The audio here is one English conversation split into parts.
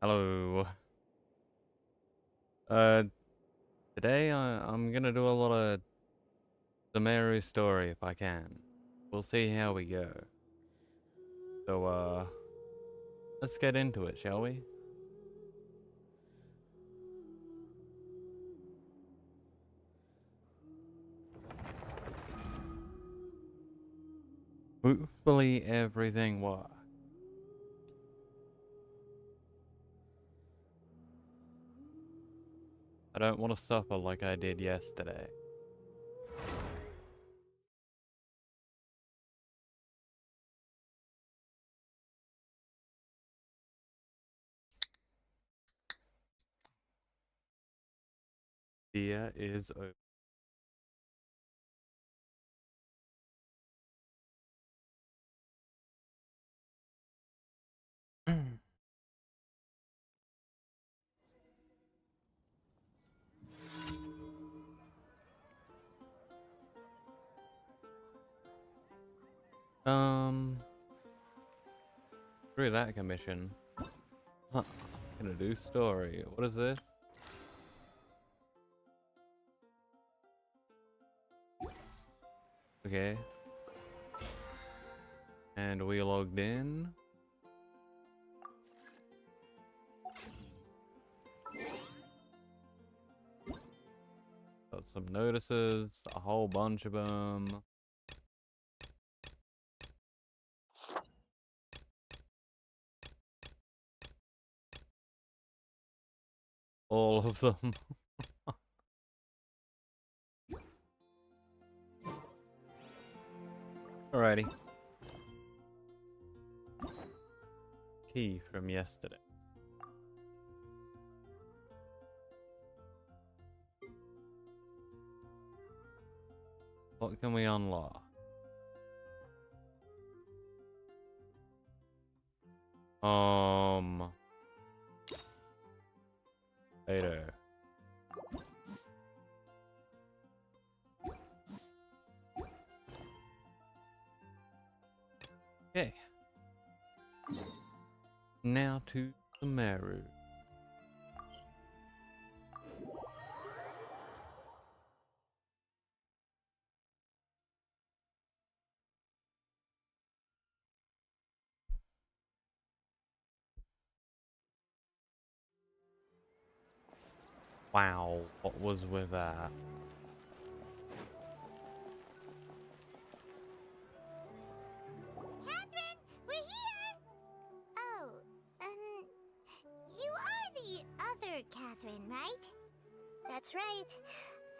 Hello. Uh, Today I'm gonna do a lot of Sumeru Story if I can. We'll see how we go. So, let's get into it, shall we? Hopefully everything works. I don't want to suffer like I did yesterday. Fear is over. Through that commission. Huh. Gonna do story. What is this? Okay. And we logged in. Got some notices, a whole bunch of them. All of them. Alrighty. Key from yesterday. What can we unlock? Later. Okay. Now to Sumeru. Wow, what was with that? Catherine, we're here! Oh, you are the other Catherine, right? That's right.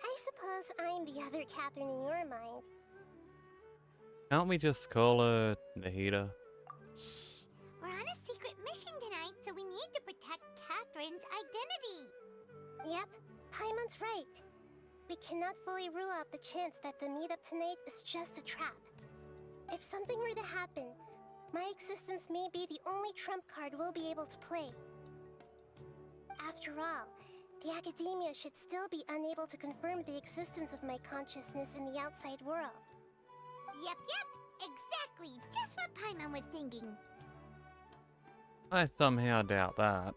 I suppose I'm the other Catherine in your mind. Can't we just call her Nahida? Shh! We're on a secret mission tonight, so we need to protect Catherine's identity. Yep, Paimon's right. We cannot fully rule out the chance that the meetup tonight is just a trap. If something were to happen, my existence may be the only trump card we'll be able to play. After all, the academia should still be unable to confirm the existence of my consciousness in the outside world. Yep, exactly. Just what Paimon was thinking. I somehow doubt that.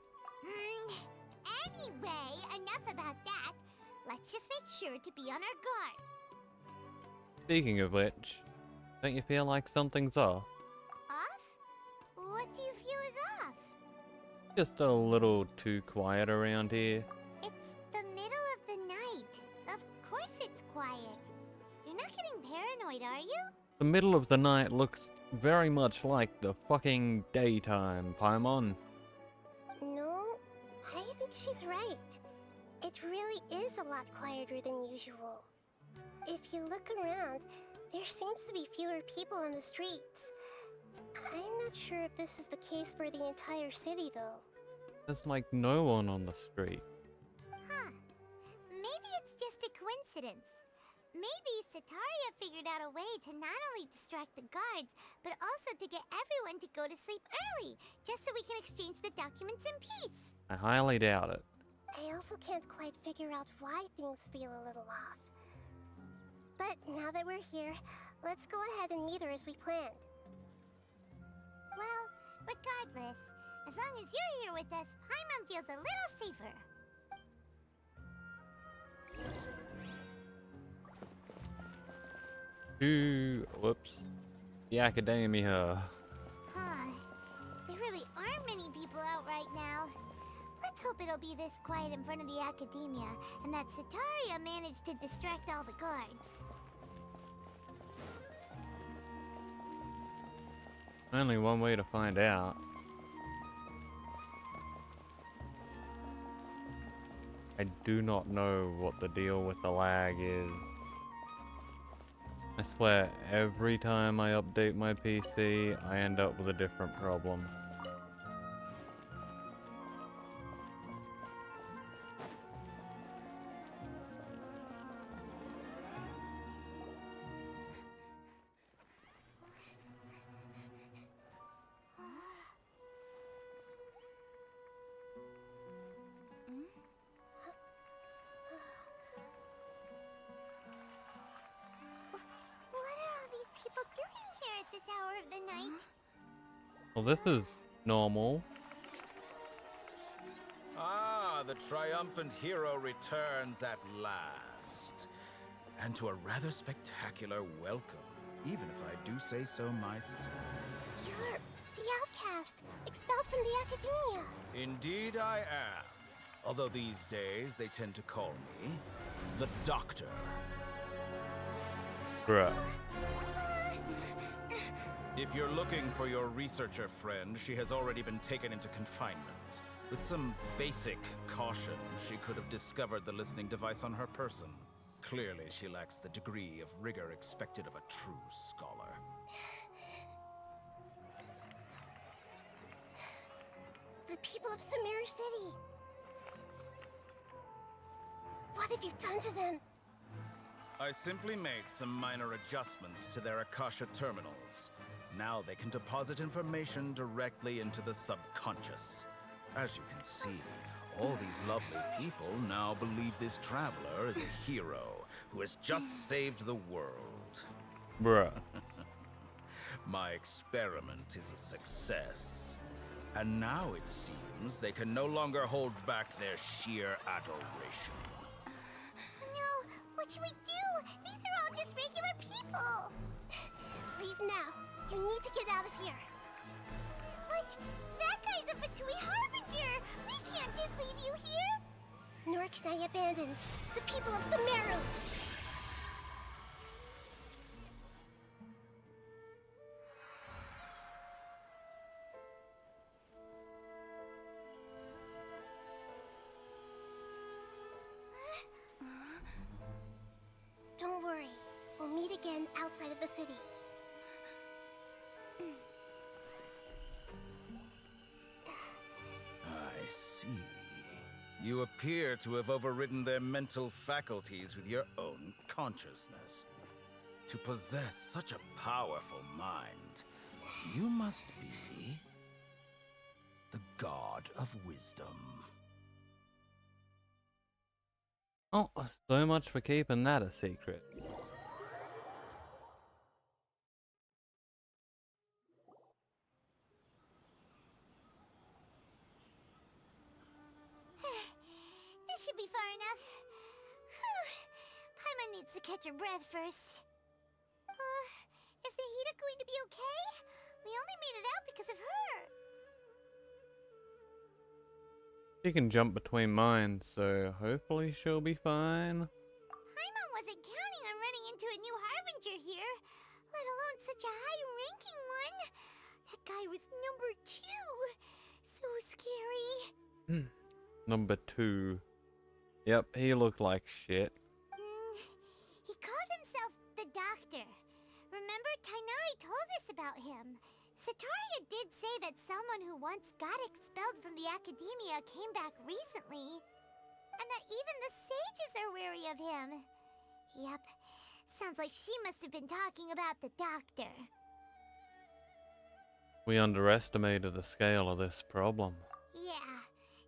Anyway, enough about that. Let's just make sure to be on our guard. Speaking of which, don't you feel like something's off? Off? What do you feel is off? Just a little too quiet around here. It's the middle of the night. Of course it's quiet. You're not getting paranoid, are you? The middle of the night looks very much like the fucking daytime, Paimon. No, I think she's right. It really is a lot quieter than usual. If you look around, there seems to be fewer people on the streets. I'm not sure if this is the case for the entire city, though. There's like no one on the street. Huh. Maybe it's just a coincidence. Maybe Sataria figured out a way to not only distract the guards, but also to get everyone to go to sleep early, just so we can exchange the documents in peace. I highly doubt it. I also can't quite figure out why things feel a little off. But now that we're here, let's go ahead and meet her as we planned. Well, regardless, as As long as you're here with us, Paimon feels a little safer. Whoops. The academia. Huh. There really aren't many people out right now. Let's hope it'll be this quiet in front of the academia, and that Sataria managed to distract all the guards. Only one way to find out. I do not know what the deal with the lag is. I swear, every time I update my PC, I end up with a different problem. What are all these people doing here at this hour of the night? Well, this is normal. Ah, the triumphant hero returns at last. And to a rather spectacular welcome, even if I do say so myself. You're the outcast, expelled from the academia. Indeed I am. Although these days they tend to call me the Doctor. Bruh. If you're looking for your researcher friend, she has already been taken into confinement. With some basic caution, she could have discovered the listening device on her person. Clearly, she lacks the degree of rigor expected of a true scholar. The people of Sumeru City. What have you done to them? I simply made some minor adjustments to their Akasha terminals. Now they can deposit information directly into the subconscious. As you can see, all these lovely people now believe this traveler is a hero who has just saved the world. Bruh. My experiment is a success. And now it seems they can no longer hold back their sheer adoration. No, what should we do? These are all just regular people. Leave now. You need to get out of here. But that guy's a Fatui Harbinger. We can't just leave you here. Nor can I abandon the people of Sumeru. Don't worry. We'll meet again outside of the city. I see. You appear to have overridden their mental faculties with your own consciousness. To possess such a powerful mind, you must be the god of wisdom. Oh, so much for keeping that a secret. This should be far enough. Whew. Paimon needs to catch her breath first. Is Nahida going to be okay? We only made it out because of her. She can jump between mines, so hopefully she'll be fine. Paimon wasn't counting on running into a new Harbinger here, let alone such a high-ranking one. That guy was number 2. So scary. Number 2. Yep, he looked like shit. He called himself the Doctor. Remember, Tainari told us about him. Sataria did say that someone who once got expelled from the academia came back recently. And that even the sages are wary of him. Yep, sounds like she must have been talking about the Doctor. We underestimated the scale of this problem. Yeah,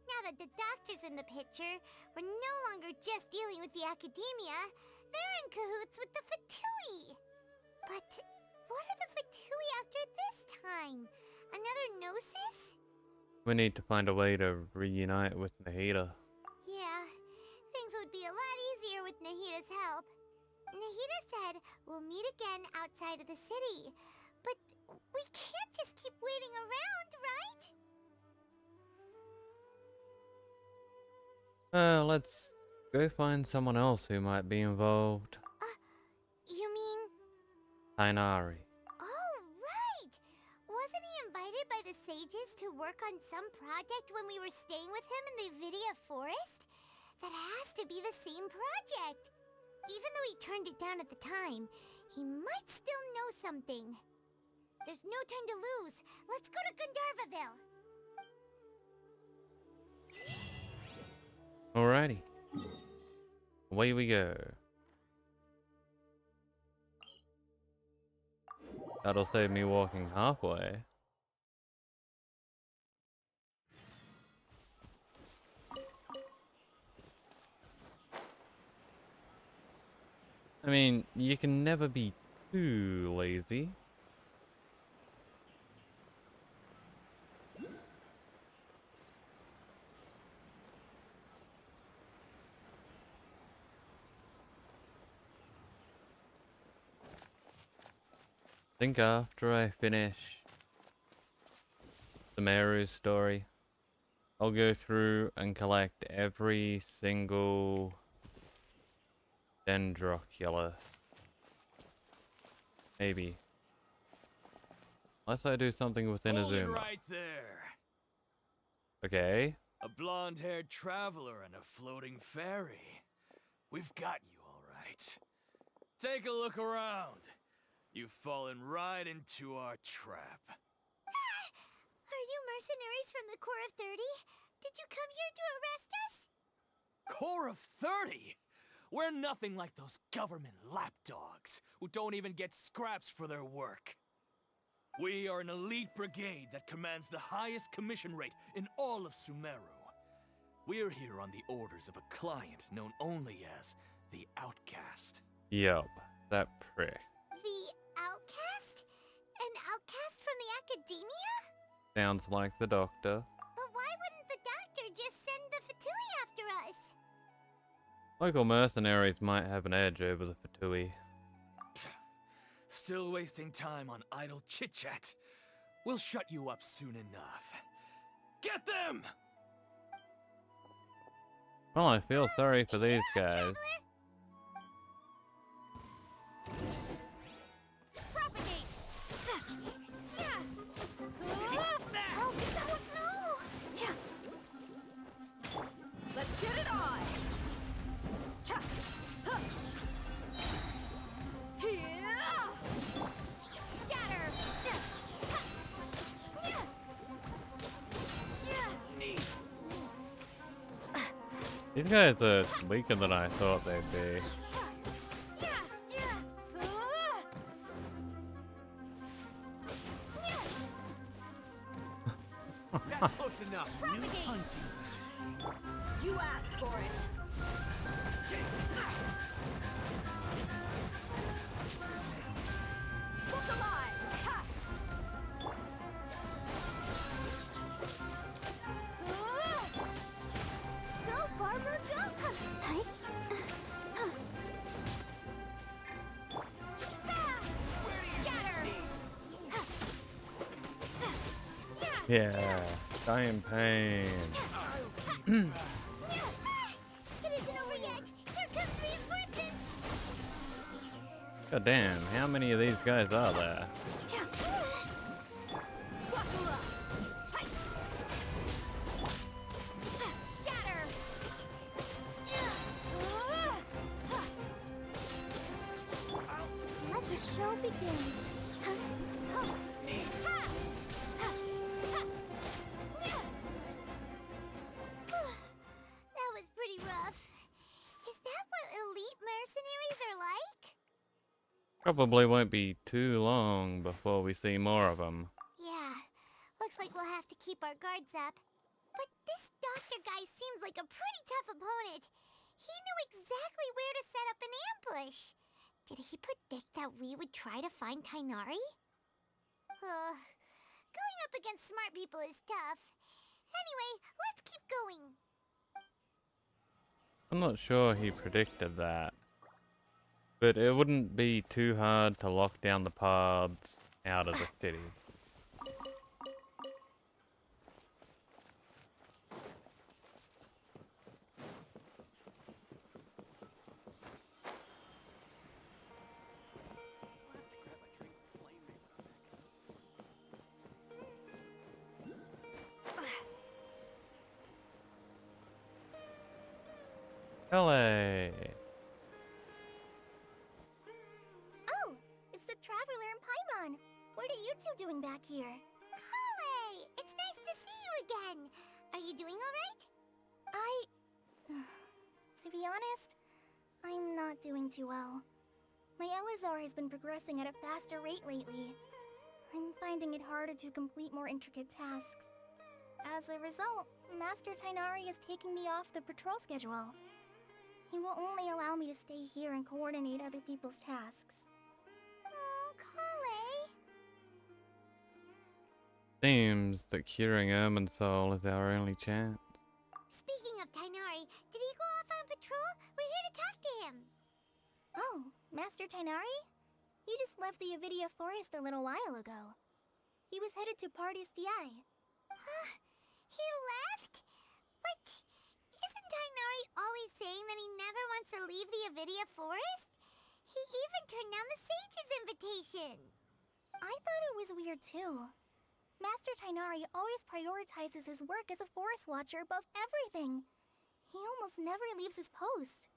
now that the Doctor's in the picture, we're no longer just dealing with the academia. They're in cahoots with the Fatui. But what are the Fatui after this time? Another Gnosis? We need to find a way to reunite with Nahida. Yeah, things would be a lot easier with Nahida's help. Nahida said we'll meet again outside of the city. But we can't just keep waiting around, right? Let's go find someone else who might be involved. You mean... Tainari. Oh, right! Wasn't he invited by the sages to work on some project when we were staying with him in the Vidia forest? That has to be the same project! Even though he turned it down at the time, he might still know something. There's no time to lose. Let's go to Gandharvaville. Alrighty. Away we go. That'll save me walking halfway. I mean, you can never be too lazy. I think after I finish Sumeru Story, I'll go through and collect every single Dendroculus. Maybe. Unless I do something with Hold it Inazuma. right there. Okay. A blonde-haired traveler and a floating fairy. We've got you all right. Take a look around. You've fallen right into our trap. Are you mercenaries from the Corps of 30? Did you come here to arrest us? Corps of 30? We're nothing like those government lapdogs who don't even get scraps for their work. We are an elite brigade that commands the highest commission rate in all of Sumeru. We're here on the orders of a client known only as the Outcast. Yup, that prick. The outcast? An outcast from the academia? Sounds like the doctor. But why wouldn't the doctor just send the Fatui after us? Local mercenaries might have an edge over the Fatui. Still wasting time on idle chit-chat. We'll shut you up soon enough. Get them! Well, I feel sorry for these guys. Traveler? Propagate! Oh, no! Let's get it on! Cha! Huh! Here! Scatter! These guys are weaker than I thought they'd be. That's close enough. Propagate! You asked for it! Look alive! Ha! Go, Farmer, go! Hi. Scatter! Yeah, die in pain. It isn't over yet! Here comes reinforcements! God damn, how many of these guys are there? Wakula! Hi! Scatter! Let the show begin. That was pretty rough. Is that what elite mercenaries are like? Probably won't be too long before we see more of them. Yeah, looks like we'll have to keep our guards up. But this doctor guy seems like a pretty tough opponent. He knew exactly where to set up an ambush. Did he predict that we would try to find Kainari? Going up against smart people is tough. Anyway, let's keep going. I'm not sure he predicted that, but it wouldn't be too hard to lock down the paths out of the city. LA. Oh, it's the Traveler and Paimon. What are you two doing back here? Kale, it's nice to see you again. Are you doing all right? To be honest, I'm not doing too well. My Elazar has been progressing at a faster rate lately. I'm finding it harder to complete more intricate tasks. As a result, Master Tainari is taking me off the patrol schedule. He will only allow me to stay here and coordinate other people's tasks. Oh, Kale. Seems that curing Irminsul is our only chance. Speaking of Tainari, did he go off on patrol? We're here to talk to him. Oh, Master Tainari? He just left the Avidia Forest a little while ago. He was headed to Party's DI. Huh? He left? But isn't Tainari always saying that he never wants to leave the Avidia Forest? He even turned down the Sage's invitation. I thought it was weird too. Master Tainari always prioritizes his work as a forest watcher above everything. He almost never leaves his post.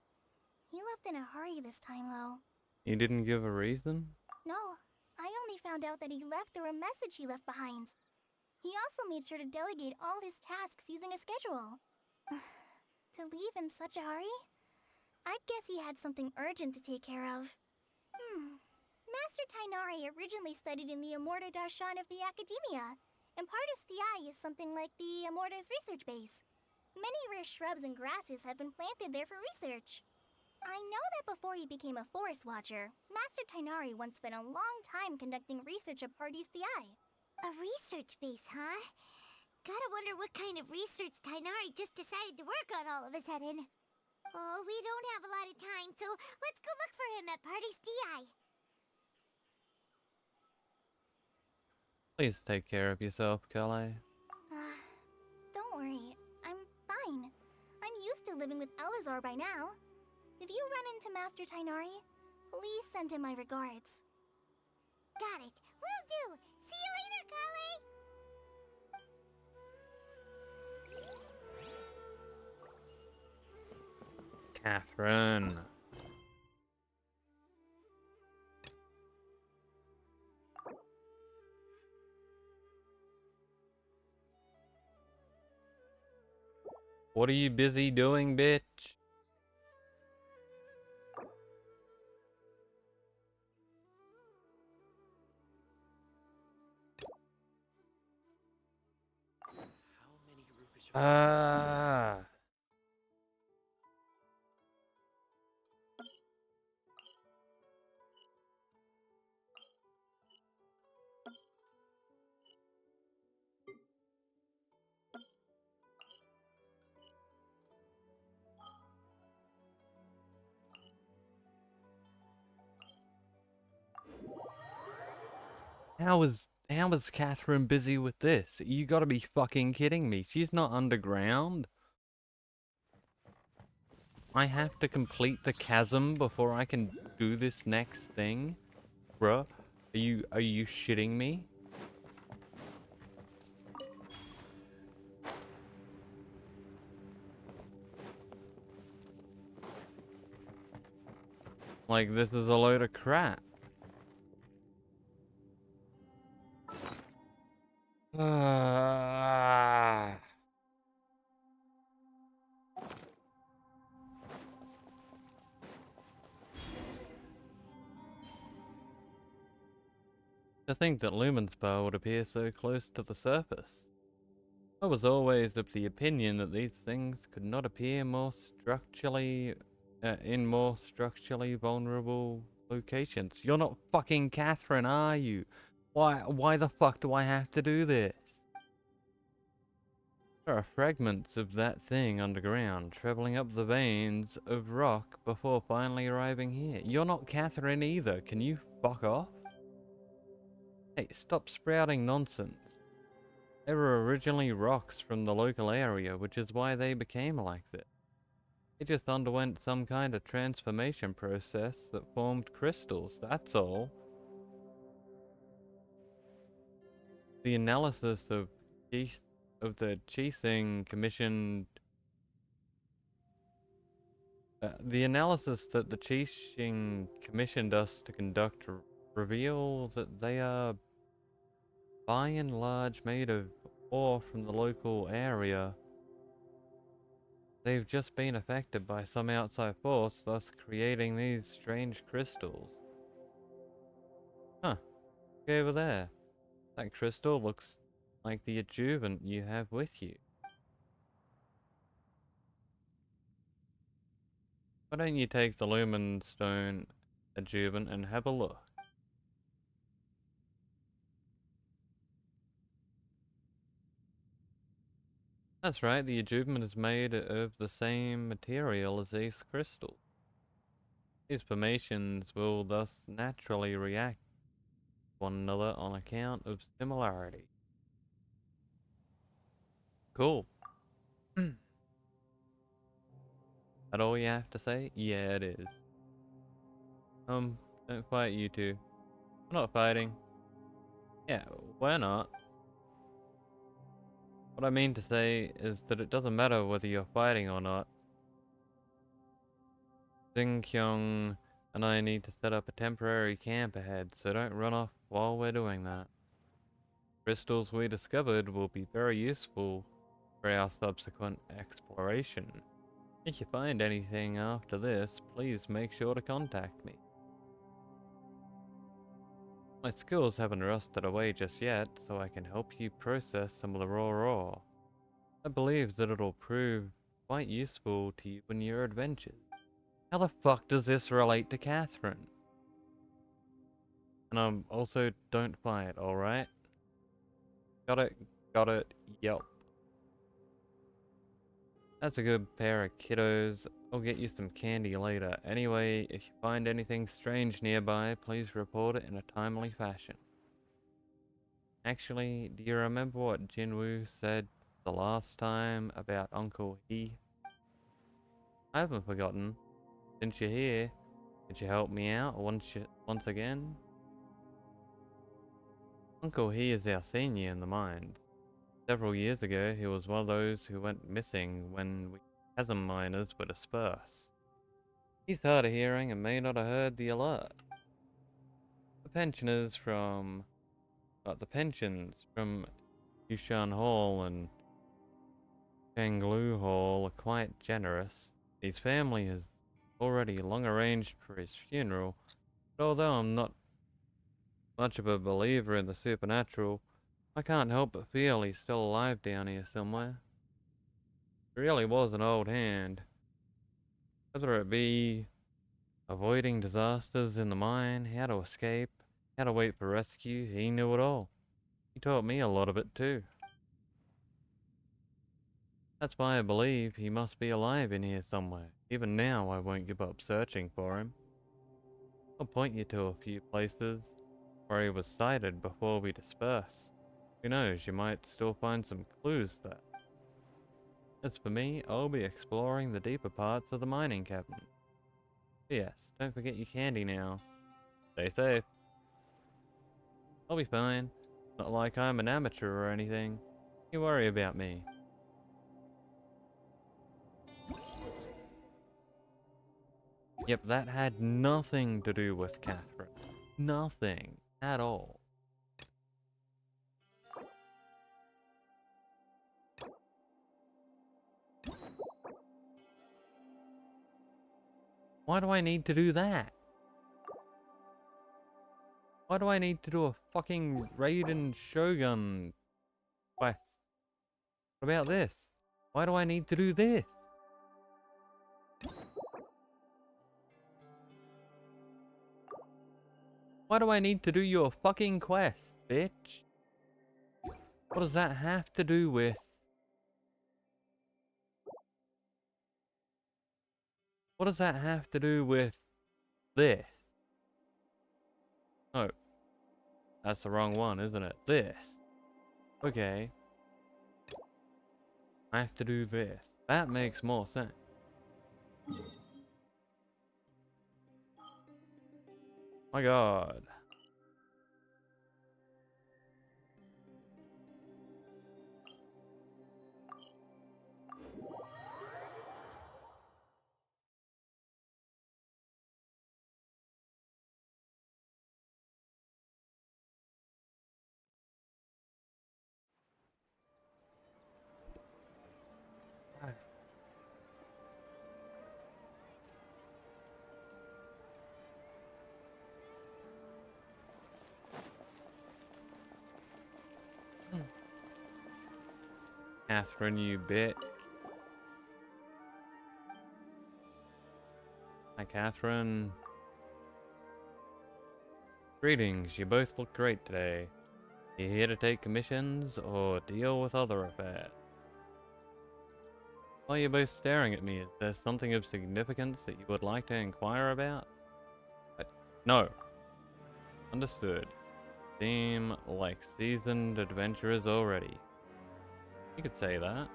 He left in a hurry this time, though. He didn't give a reason? No, I only found out that he left through a message he left behind. He also made sure to delegate all his tasks using a schedule. To leave in such a hurry? I'd guess he had something urgent to take care of. Master Tainari originally studied in the Amorta Darshan of the Academia, and Partis DI is something like the Amorta's research base. Many rare shrubs and grasses have been planted there for research. I know that before he became a forest watcher, Master Tainari once spent a long time conducting research at Partis DI. A research base, huh? Gotta wonder what kind of research Tainari just decided to work on all of a sudden. Oh, we don't have a lot of time, so let's go look for him at Party's DI. Please take care of yourself, Calais. Don't worry. I'm fine. I'm used to living with Elazar by now. If you run into Master Tainari, please send him my regards. Got it. Will do. See you later, Calais. Catherine. What are you busy doing, bitch? Ah. How is Catherine busy with this? You gotta be fucking kidding me. She's not underground. I have to complete the chasm before I can do this next thing? Bruh, are you shitting me? Like, this is a load of crap. Ah. To think that Lumenspar would appear so close to the surface. I was always of the opinion that these things could not appear more structurally, in more structurally vulnerable locations. You're not fucking Catherine, are you? Why the fuck do I have to do this? There are fragments of that thing underground, traveling up the veins of rock before finally arriving here. You're not Catherine either. Can you fuck off? Hey, stop sprouting nonsense. They were originally rocks from the local area, which is why they became like this. It just underwent some kind of transformation process that formed crystals, that's all. The analysis of the Cheesing Commission, the analysis that the Cheesing commissioned us to conduct reveal that they are by and large made of ore from the local area. They've just been affected by some outside force, thus creating these strange crystals. Huh, look over there. That crystal looks like the adjuvant you have with you. Why don't you take the lumen stone adjuvant and have a look? That's right, the adjuvant is made of the same material as these crystals. These formations will thus naturally react to one another on account of similarity. Cool. That all you have to say? Yeah, it is. Don't fight, you two. We're not fighting. Yeah, we're not. What I mean to say is that it doesn't matter whether you're fighting or not. Jin Kyung and I need to set up a temporary camp ahead, so don't run off while we're doing that. Crystals we discovered will be very useful for our subsequent exploration. If you find anything after this, please make sure to contact me. My skills haven't rusted away just yet, so I can help you process some of the raw ore. I believe that it'll prove quite useful to you in your adventures. How the fuck does this relate to Catherine? And also don't fight, alright? Got it, got it, yep. That's a good pair of kiddos. I'll get you some candy later. Anyway, if you find anything strange nearby, please report it in a timely fashion. Actually, do you remember what Jinwoo said the last time about Uncle He? I haven't forgotten. Since you're here, could you help me out once again? Uncle He is our senior in the mines. Several years ago, he was one of those who went missing when we chasm miners were dispersed. He's hard of hearing and may not have heard the alert. The pensions from Yushan Hall and Changlu Hall are quite generous. His family has already long arranged for his funeral, but although I'm not much of a believer in the supernatural, I can't help but feel he's still alive down here somewhere. He really was an old hand. Whether it be avoiding disasters in the mine, how to escape, how to wait for rescue, he knew it all. He taught me a lot of it too. That's why I believe he must be alive in here somewhere. Even now, I won't give up searching for him. I'll point you to a few places where he was sighted before we disperse. Who knows, you might still find some clues there. As for me, I'll be exploring the deeper parts of the mining cavern. Yes, don't forget your candy now. Stay safe. I'll be fine. Not like I'm an amateur or anything. You worry about me. Yep, that had nothing to do with Catherine. Nothing at all. Why do I need to do that? Why do I need to do a fucking Raiden Shogun quest? What about this? Why do I need to do this? Why do I need to do your fucking quest, bitch? What does that have to do with What does that have to do with this? Oh, that's the wrong one, isn't it? This. Okay. I have to do this. That makes more sense. My god. Catherine, you bit. Hi, Catherine. Greetings, you both look great today. You here to take commissions or deal with other affairs? Why are you both staring at me? Is there something of significance that you would like to inquire about? No. Understood. Seem like seasoned adventurers already. You could say that.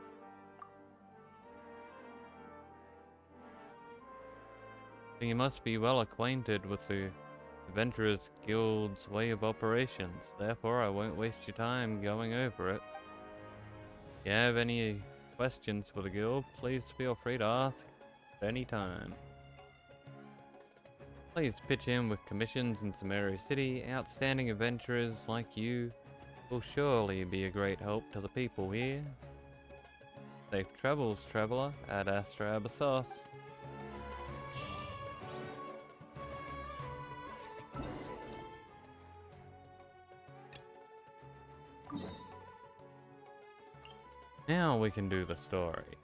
You must be well acquainted with the Adventurers Guild's way of operations, therefore I won't waste your time going over it. If you have any questions for the guild, please feel free to ask at any time. Please pitch in with commissions in Sumeru City. Outstanding adventurers like you will surely be a great help to the people here. Safe travels, traveler, ad astra abyssos. Now we can do the story.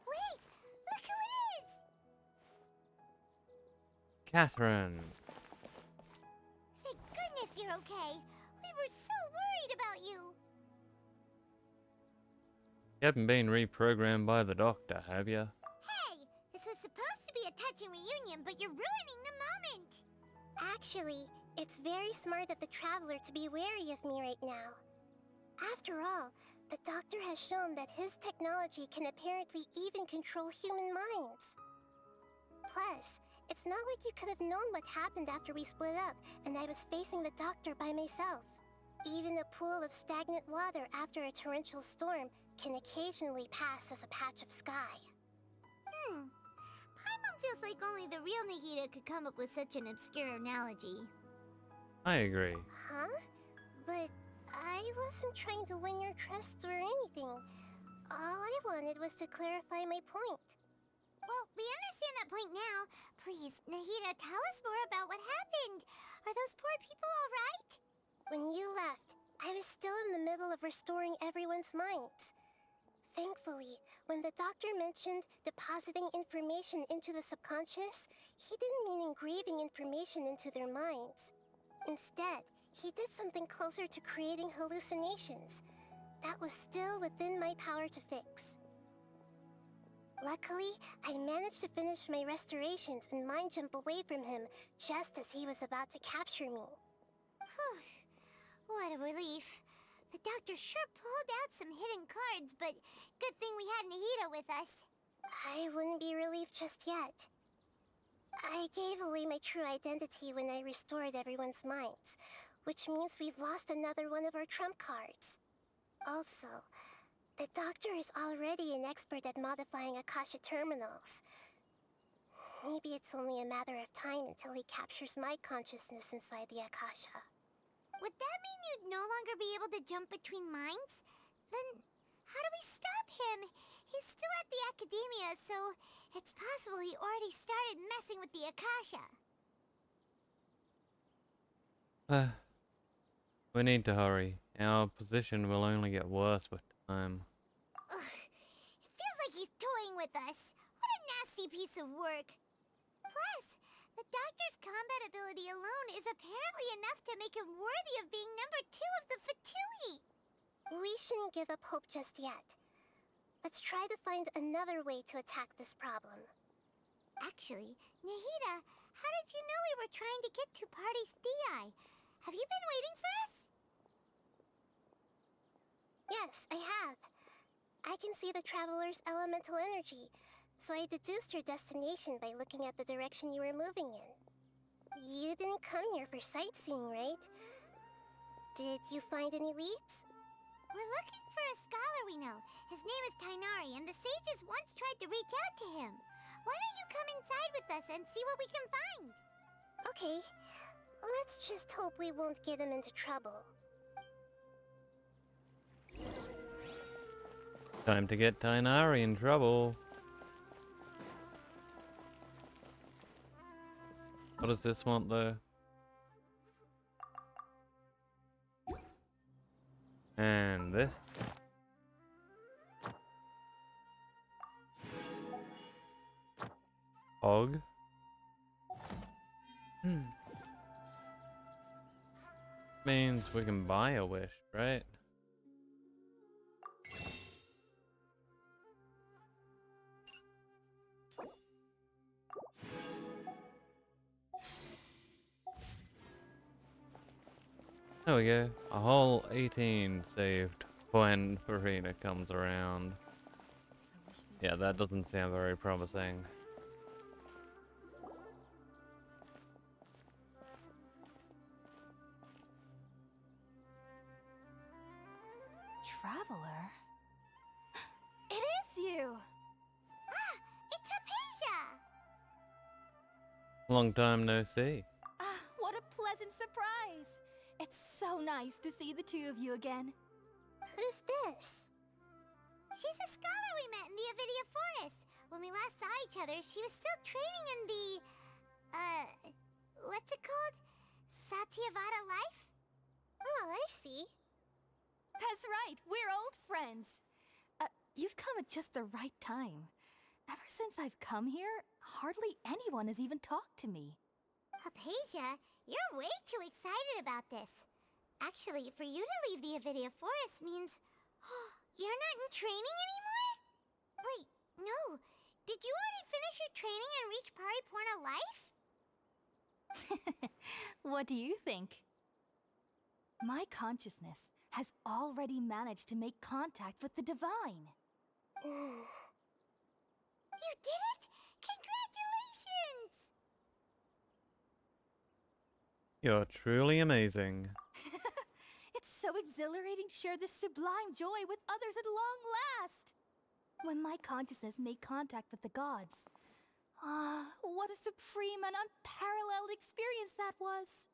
Wait! Look who it is! Catherine! Thank goodness you're okay. We were so worried about you. You haven't been reprogrammed by the doctor, have you? Hey! This was supposed to be a touching reunion, but you're ruining the moment! Actually, it's very smart of the traveler to be wary of me right now. After all, the doctor has shown that his technology can apparently even control human minds. Plus, it's not like you could have known what happened after we split up and I was facing the doctor by myself. Even a pool of stagnant water after a torrential storm can occasionally pass as a patch of sky. Paimon feels like only the real Nahida could come up with such an obscure analogy. I agree. Huh? But I wasn't trying to win your trust or anything. All I wanted was to clarify my point. Well, we understand that point now. Please, Nahida, tell us more about what happened. Are those poor people all right? When you left, I was still in the middle of restoring everyone's minds. Thankfully, when the doctor mentioned depositing information into the subconscious, he didn't mean engraving information into their minds. Instead, he did something closer to creating hallucinations. That was still within my power to fix. Luckily, I managed to finish my restorations and mind jump away from him just as he was about to capture me. Whew. What a relief. The doctor sure pulled out some hidden cards, but good thing we had Nahida with us. I wouldn't be relieved just yet. I gave away my true identity when I restored everyone's minds, which means we've lost another one of our trump cards. Also, the doctor is already an expert at modifying Akasha terminals. Maybe it's only a matter of time until he captures my consciousness inside the Akasha. Would that mean you'd no longer be able to jump between minds? Then, how do we stop him? He's still at the academia, so it's possible he already started messing with the Akasha. We need to hurry. Our position will only get worse with time. Ugh, it feels like he's toying with us. What a nasty piece of work. Plus, the doctor's combat ability ability alone is apparently enough to make him worthy of being number 2 of the Fatui. We shouldn't give up hope just yet. Let's try to find another way to attack this problem. Actually, Nahida, how did you know we were trying to get to Party's DI? Have you been waiting for us? Yes, I have. I can see the Traveler's elemental energy, so I deduced your destination by looking at the direction you were moving in. You didn't come here for sightseeing, right? Did you find any leads? We're looking for a scholar we know. His name is Tainari, and the sages once tried to reach out to him. Why don't you come inside with us and see what we can find? Okay. Let's just hope we won't get him into trouble. Time to get Tainari in trouble. What does this want though? And this? Og? Means we can buy a wish, right? There we go. A whole 18 saved when Farina comes around. Yeah, that doesn't sound very promising. Traveler? It is you! Ah, it's Hypatia! Long time no see. Ah, what a pleasant surprise! It's so nice to see the two of you again. Who's this? She's a scholar we met in the Avidia Forest. When we last saw each other, she was still training in the... what's it called? Satyavada life? Oh, I see. That's right, we're old friends. You've come at just the right time. Ever since I've come here, hardly anyone has even talked to me. Hypatia, you're way too excited about this. Actually, for you to leave the Avidia Forest means... you're not in training anymore? Wait, no. Did you already finish your training and reach Pariporna life? What do you think? My consciousness has already managed to make contact with the divine. You did it! Congratulations! You're truly amazing. It's so exhilarating to share this sublime joy with others at long last. When my consciousness made contact with the gods, what a supreme and unparalleled experience that was.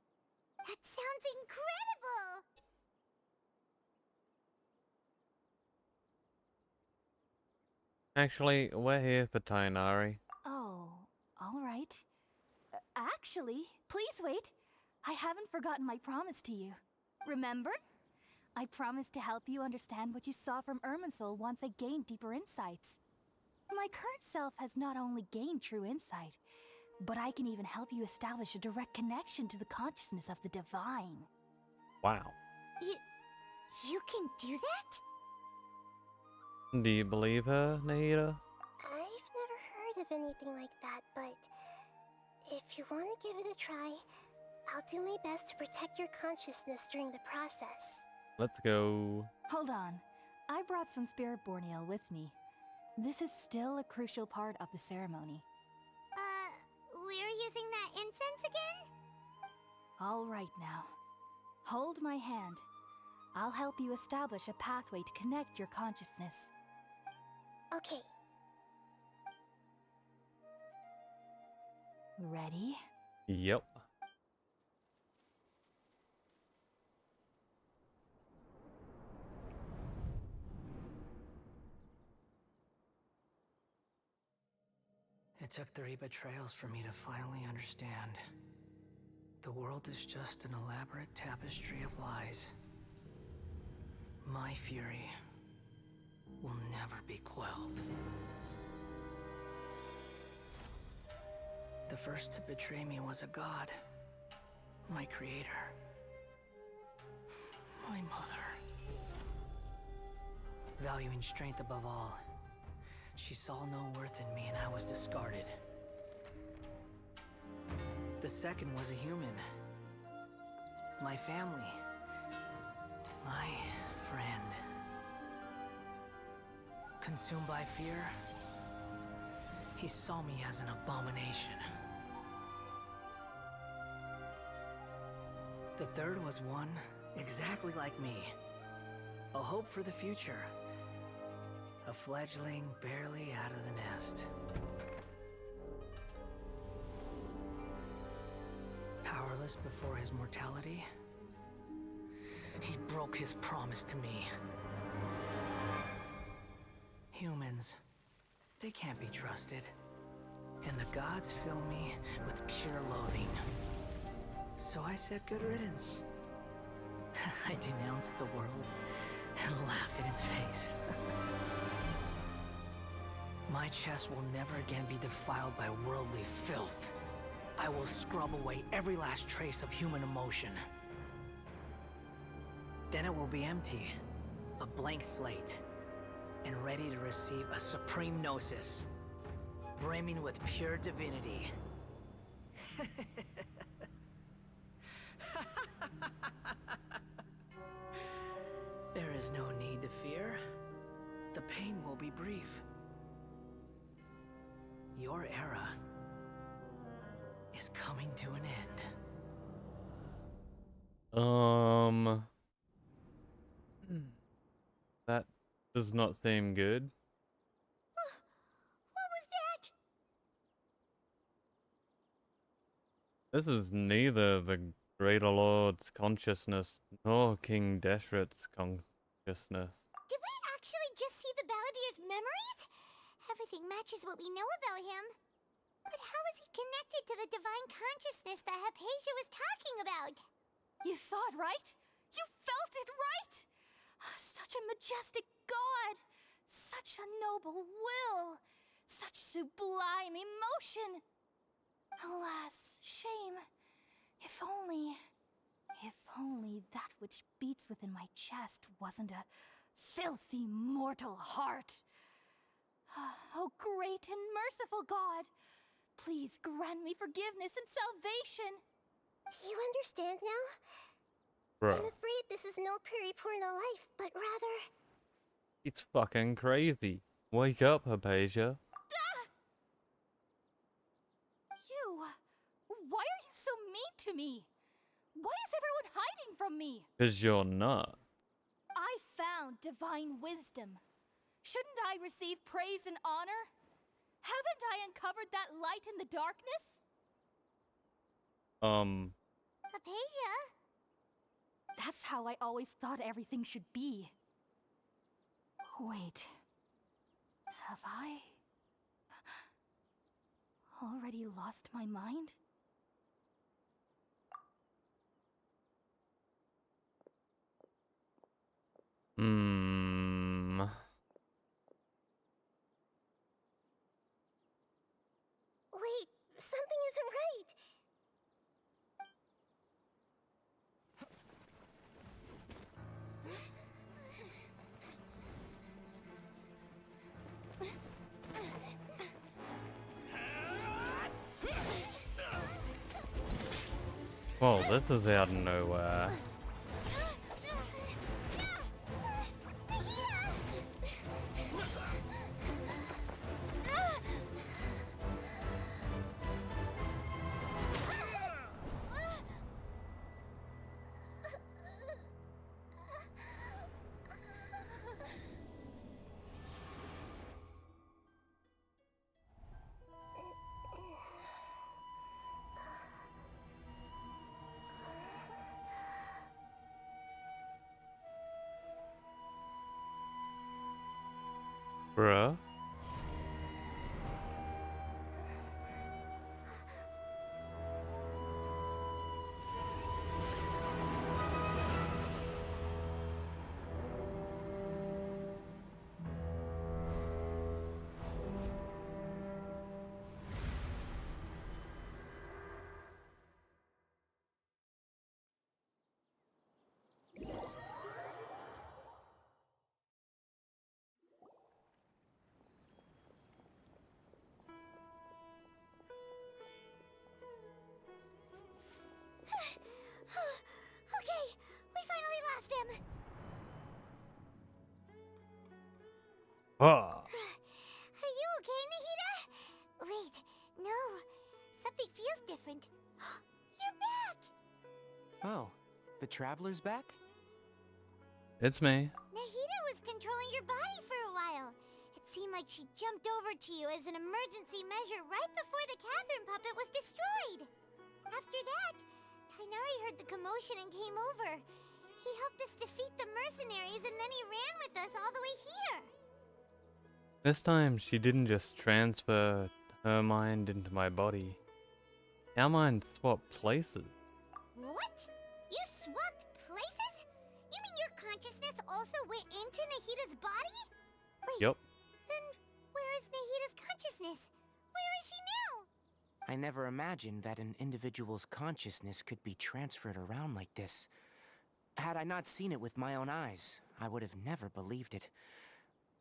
That sounds incredible! Actually, we're here for Tainari. Oh, all right. Actually, please wait. I haven't forgotten my promise to you. Remember? I promised to help you understand what you saw from Irminsul once I gained deeper insights. My current self has not only gained true insight, but I can even help you establish a direct connection to the consciousness of the divine. Wow. You can do that? Do you believe her, Nahida? I've never heard of anything like that, but if you want to give it a try, I'll do my best to protect your consciousness during the process. Let's go. Hold on. I brought some spirit borneal with me. This is still a crucial part of the ceremony. We're using that incense again? All right now. Hold my hand. I'll help you establish a pathway to connect your consciousness. Okay. Ready? Yep. It took 3 betrayals for me to finally understand. The world is just an elaborate tapestry of lies. My fury will never be quelled. The first to betray me was a god. my creator, my mother. Valuing strength above all, she saw no worth in me and I was discarded. The second was a human. My family. My friend. Consumed by fear, he saw me as an abomination. The third was one exactly like me. A hope for the future. A fledgling barely out of the nest. Powerless before his mortality, he broke his promise to me. Humans, they can't be trusted. And the gods fill me with pure loathing. So I said good riddance. I denounced the world and laugh in its face. My chest will never again be defiled by worldly filth. I will scrub away every last trace of human emotion. Then it will be empty, a blank slate, and ready to receive a supreme gnosis, brimming with pure divinity. There is no need to fear. The pain will be brief. Your era is coming to an end. That does not seem good. What was that? This is neither the Greater Lord's consciousness nor King Deshret's consciousness. Did we actually just see the Balladier's memories? Everything matches what we know about him. But how is he connected to the divine consciousness that Hypatia was talking about? You saw it, right? You felt it, right? Such a majestic god! Such a noble will! Such sublime emotion! Alas, shame. If only that which beats within my chest wasn't a filthy mortal heart. Oh, great and merciful God! Please grant me forgiveness and salvation! Do you understand now? Bruh. I'm afraid this is no Purna life, but rather... It's fucking crazy. Wake up, Hypatia. Why are you so mean to me? Why is everyone hiding from me? 'Cause you're not. I found divine wisdom. Shouldn't I receive praise and honor? Haven't I uncovered that light in the darkness? Hypatia? That's how I always thought everything should be. Wait. Have I already lost my mind? Wait, something isn't right. Well, this is out of nowhere. Bruh. Ha! Are you okay, Nahida? Wait, no. Something feels different. You're back! Oh, the Traveler's back? It's me. Nahida was controlling your body for a while. It seemed like she jumped over to you as an emergency measure right before the Catherine puppet was destroyed. After that, Tainari heard the commotion and came over. He helped us defeat the mercenaries and then he ran with us all the way here. This time she didn't just transfer her mind into my body. Our minds swapped places. What? You swapped places? You mean your consciousness also went into Nahida's body? Wait, Yup. then where is Nahida's consciousness? Where is she now? I never imagined that an individual's consciousness could be transferred around like this. Had I not seen it with my own eyes, I would have never believed it.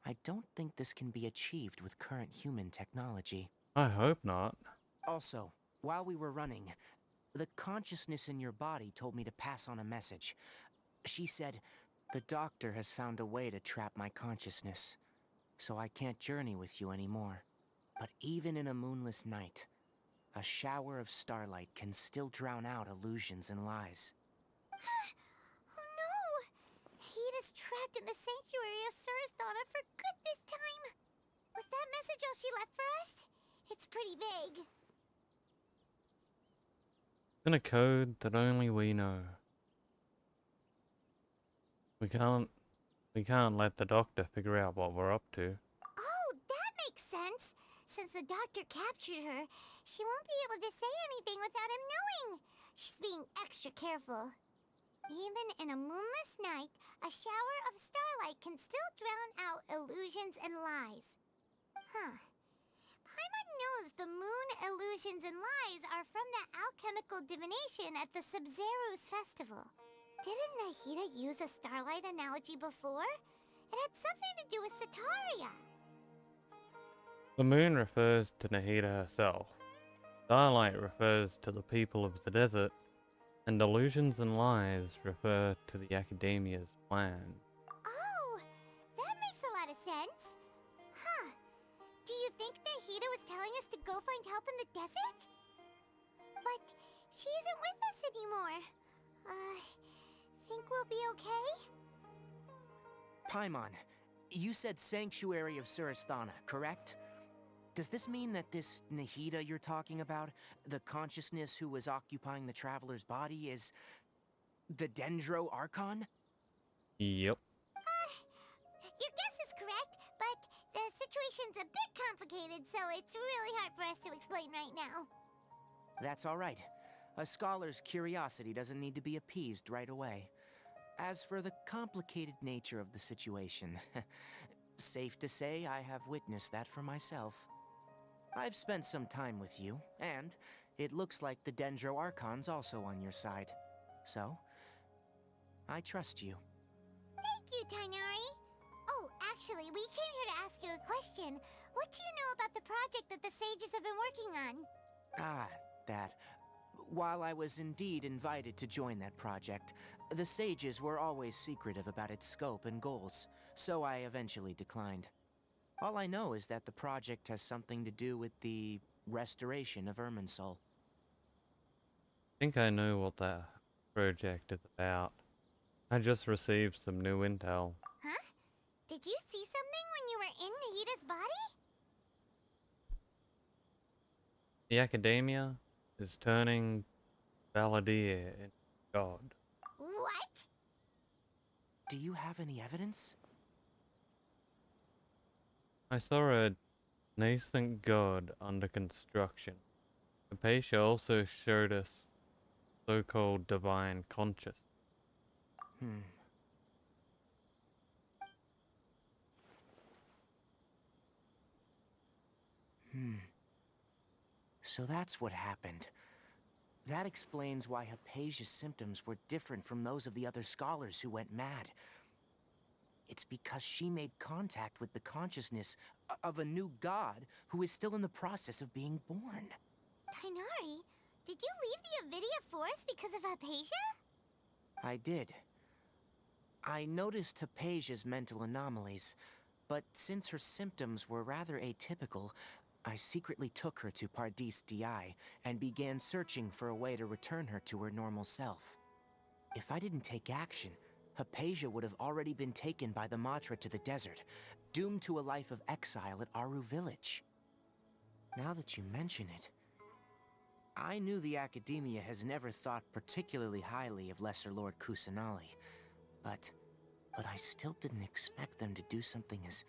I don't think this can be achieved with current human technology. I hope not. Also, while we were running, the consciousness in your body told me to pass on a message. She said, "The doctor has found a way to trap my consciousness, so I can't journey with you anymore. But even in a moonless night, a shower of starlight can still drown out illusions and lies." Oh no! Nahida's trapped in the sanctuary of Surasthana for good this time. Was that message all she left for us? It's pretty vague. In a code that only we know. We can't let the doctor figure out what we're up to. Oh, that makes sense. Since the doctor captured her, she won't be able to say anything without him knowing. She's being extra careful. Even in a moonless night, a shower of starlight can still drown out illusions and lies. Huh. Paimon knows the moon illusions and lies are from the alchemical divination at the Sub-Zero's festival. Didn't Nahida use a starlight analogy before? It had something to do with Sataria. The moon refers to Nahida herself. Starlight refers to the people of the desert. And illusions and lies refer to the Academia's plan. Oh, that makes a lot of sense. Huh. Do you think Nahida was telling us to go find help in the desert? But she isn't with us anymore. Think we'll be okay? Paimon, you said Sanctuary of Surasthana, correct? Does this mean that this Nahida you're talking about, the consciousness who was occupying the Traveler's body, is the Dendro Archon? Yep. Your guess is correct, but the situation's a bit complicated, so it's really hard for us to explain right now. That's all right. A scholar's curiosity doesn't need to be appeased right away. As for the complicated nature of the situation, safe to say I have witnessed that for myself. I've spent some time with you, and it looks like the Dendro Archon's also on your side. So, I trust you. Thank you, Tainari. Oh, actually, we came here to ask you a question. What do you know about the project that the sages have been working on? Ah, that. While I was indeed invited to join that project, the sages were always secretive about its scope and goals, so I eventually declined. All I know is that the project has something to do with the restoration of Irminsul. I think I know what that project is about. I just received some new intel. Huh? Did you see something when you were in Nahida's body? The Academia is turning Valadir into God. What? Do you have any evidence? I saw a nascent god under construction. Hypatia also showed us so-called divine conscious. Hmm. So that's what happened. That explains why Hypatia's symptoms were different from those of the other scholars who went mad. It's because she made contact with the consciousness of a new god who is still in the process of being born. Tainari, did you leave the Avidia Forest because of Hypatia? I did. I noticed Hypatia's mental anomalies, But since her symptoms were rather atypical, I secretly took her to Pardis DI and began searching for a way to return her to her normal self. If I didn't take action, Hypatia would have already been taken by the Matra to the desert, doomed to a life of exile at Aru village. Now that you mention it, I knew the Academia has never thought particularly highly of Lesser Lord Kusanali, but I still didn't expect them to do something as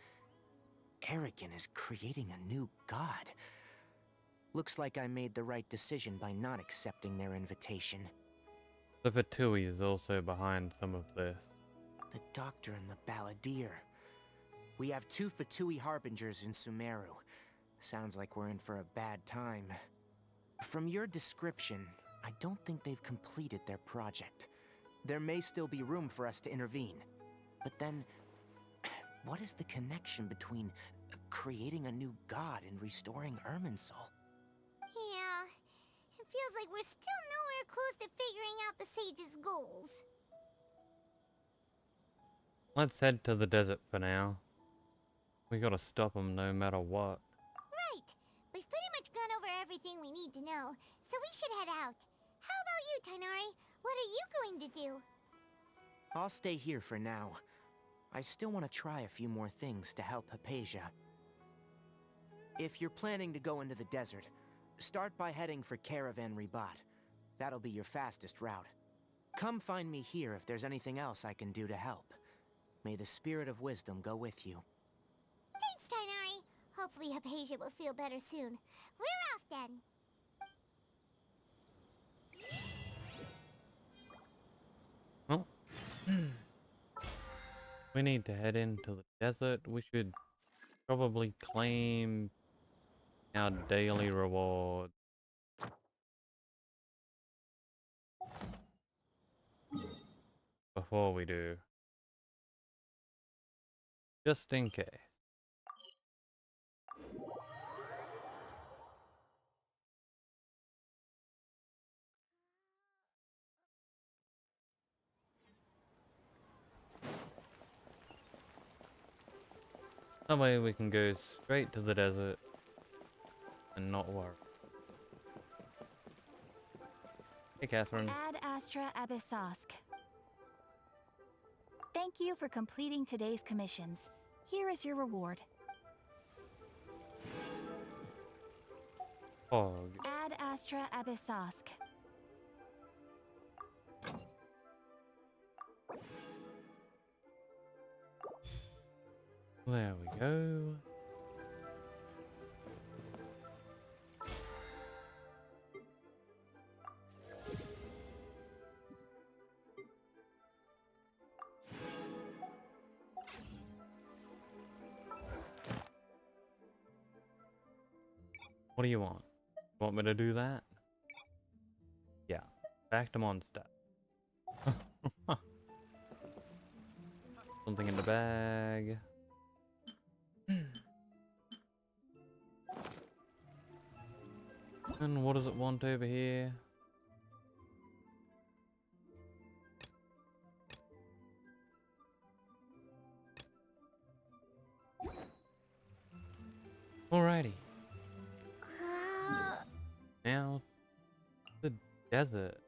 arrogant as creating a new god. Looks like I made the right decision by not accepting their invitation. The Fatui is also behind some of this. The Doctor and the Balladeer. We have 2 Fatui Harbingers in Sumeru. Sounds like we're in for a bad time. From your description, I don't think they've completed their project. There may still be room for us to intervene. But then, what is the connection between creating a new god and restoring Irminsul? Yeah, it feels like we're still nowhere close to figuring out the sage's goals. Let's head to the desert for now. We gotta stop them no matter what. Right. We've pretty much gone over everything we need to know, so we should head out. How about you, Tainari? What are you going to do? I'll stay here for now. I still want to try a few more things to help Hypatia. If you're planning to go into the desert, start by heading for Caravan Ribat. That'll be your fastest route. Come find me here if there's anything else I can do to help. May the spirit of wisdom go with you. Thanks, Tainari. Hopefully Hypatia will feel better soon. We're off then. Well, we need to head into the desert. We should probably claim our daily reward. Before we do. Just in case. That way we can go straight to the desert and not worry. Hey, Catherine. Ad Astra Abyssosk. Thank you for completing today's commissions. Here is your reward. Fog. Ad Astra Abyssosk. There we go. What do you want? Want me to do that? Yeah. Back to Mondstadt. Something in the bag. And what does it want over here? Alrighty. Now, the desert.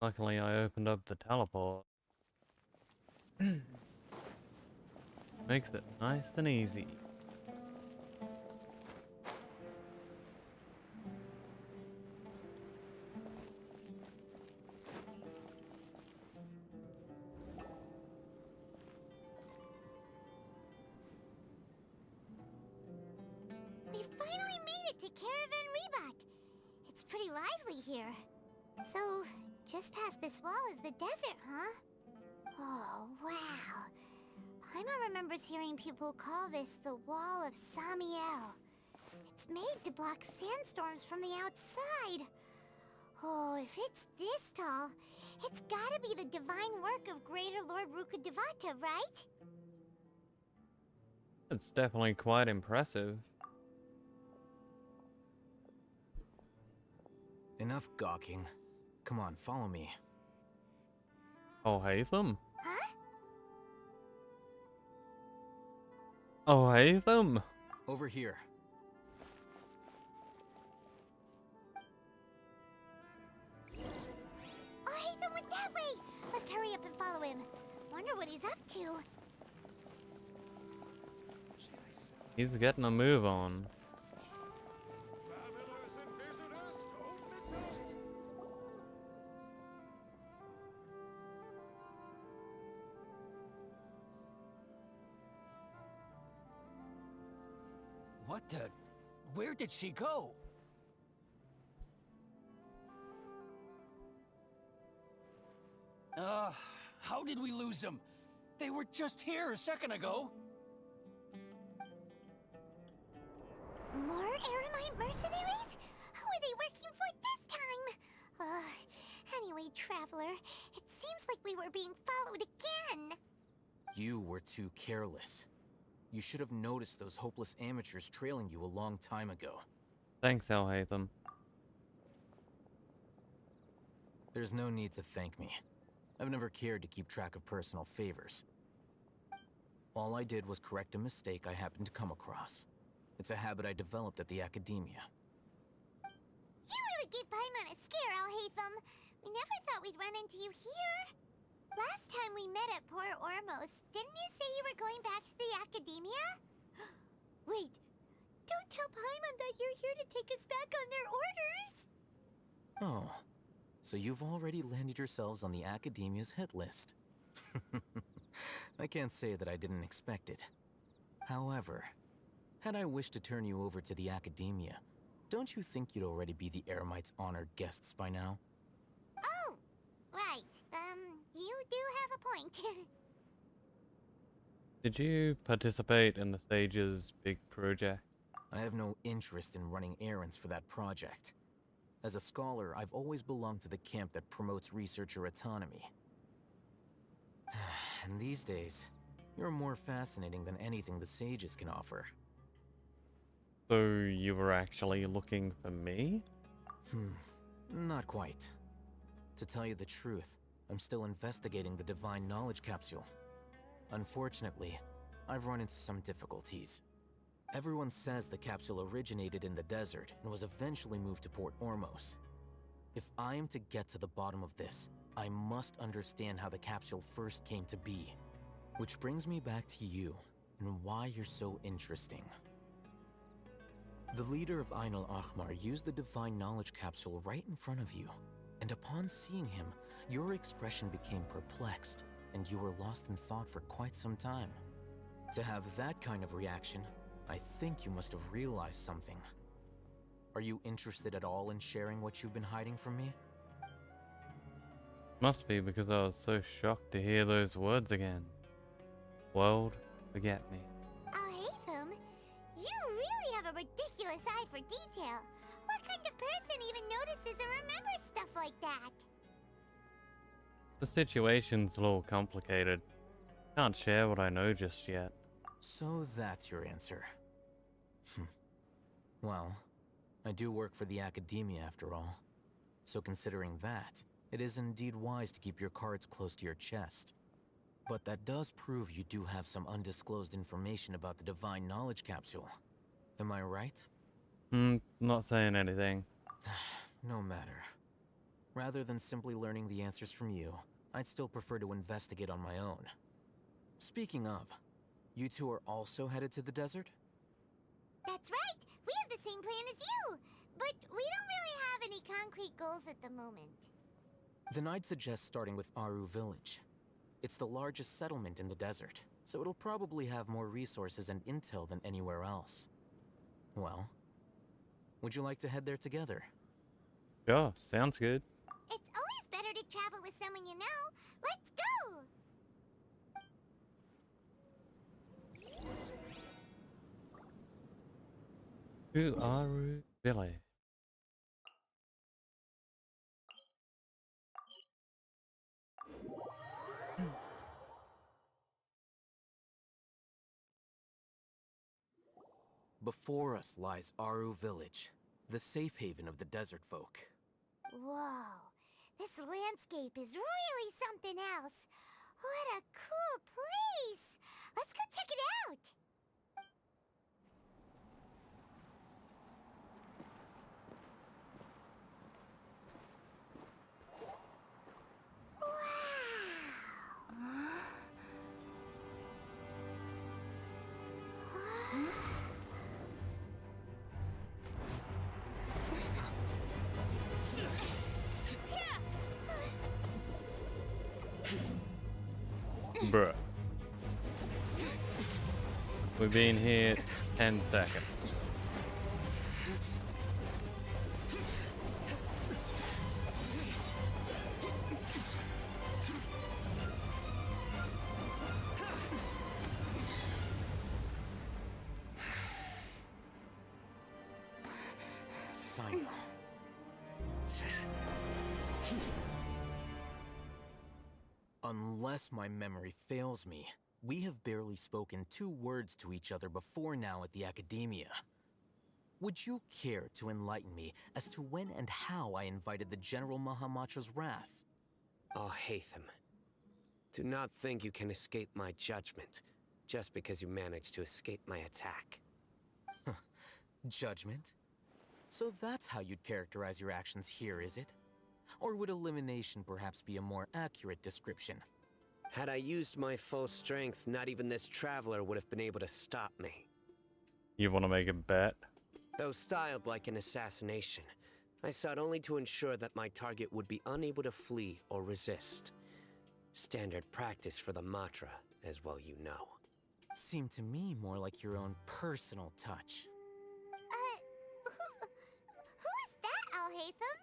Luckily, I opened up the teleport. Makes it nice and easy. We finally made it to Caravan Ribat. It's pretty lively here. So, just past this wall is the desert, huh? Oh, wow. Paimon remembers hearing people call this the Wall of Samiel. It's made to block sandstorms from the outside. Oh, if it's this tall, it's gotta be the divine work of Greater Lord Rukkhadevata, right? It's definitely quite impressive. Enough gawking. Come on, follow me. Oh, Hatham? Huh? Oh, Hatham! Over here. Oh, Hatham went that way! Let's hurry up and follow him. Wonder what he's up to. He's getting a move on. Travelers and visitors, don't miss out. What the? Where did she go? How did we lose them? They were just here a second ago. More Eremite mercenaries? Who are they working for this time? Anyway, Traveler, it seems like we were being followed again. You were too careless. You should have noticed those hopeless amateurs trailing you a long time ago. Thanks, El Hatham. There's no need to thank me. I've never cared to keep track of personal favors. All I did was correct a mistake I happened to come across. It's a habit I developed at the academia. You really gave Paimon a scare, Al Hatham. We never thought we'd run into you here. Last time we met at Port Ormos, didn't you say you were going back to the academia? Wait, don't tell Paimon that you're here to take us back on their orders. Oh, so you've already landed yourselves on the academia's hit list. I can't say that I didn't expect it. However, had I wished to turn you over to the academia, don't you think you'd already be the Eremites' honored guests by now? Oh, right. You do have a point. Did you participate in the Sage's big project? I have no interest in running errands for that project. As a scholar, I've always belonged to the camp that promotes researcher autonomy. And these days, you're more fascinating than anything the Sages can offer. So you were actually looking for me? Not quite. To tell you the truth, I'm still investigating the Divine Knowledge Capsule. Unfortunately, I've run into some difficulties. Everyone says the capsule originated in the desert and was eventually moved to Port Ormos. If I am to get to the bottom of this, I must understand how the capsule first came to be. Which brings me back to you, and why you're so interesting. The leader of Ainul Ahmar used the Divine Knowledge Capsule right in front of you, and upon seeing him, your expression became perplexed, and you were lost in thought for quite some time. To have that kind of reaction, I think you must have realized something. Are you interested at all in sharing what you've been hiding from me? Must be because I was so shocked to hear those words again. World, forget me. Al Hatham, you really have a ridiculous eye for detail. What kind of person even notices or remembers stuff like that? The situation's a little complicated. Can't share what I know just yet. So that's your answer. Well, I do work for the academia after all. So considering that, it is indeed wise to keep your cards close to your chest. But that does prove you do have some undisclosed information about the Divine Knowledge Capsule. Am I right? Not saying anything. No matter. Rather than simply learning the answers from you, I'd still prefer to investigate on my own. Speaking of, you two are also headed to the desert? That's right. We have the same plan as you. But we don't really have any concrete goals at the moment. Then I'd suggest starting with Aru Village. It's the largest settlement in the desert, so it'll probably have more resources and intel than anywhere else. Well, would you like to head there together? Sure, sounds good. It's always better to travel with someone you know. Let's go! To Aru Village. Before us lies Aru Village, the safe haven of the desert folk. Whoa, this landscape is really something else. What a cool place! Let's go check it out! Bruh. We've been here 10 seconds. Sino. Unless my memory fails me, we have barely spoken 2 words to each other before now at the Academia. Would you care to enlighten me as to when and how I invited the General Mahamatra's wrath? Oh, Hatham. Do not think you can escape my judgment, just because you managed to escape my attack. Judgment? So that's how you'd characterize your actions here, is it? Or would elimination perhaps be a more accurate description? Had I used my full strength, not even this traveler would have been able to stop me. You want to make a bet? Though styled like an assassination, I sought only to ensure that my target would be unable to flee or resist. Standard practice for the Matra, as well you know. Seemed to me more like your own personal touch. Who is that, Alhaitham?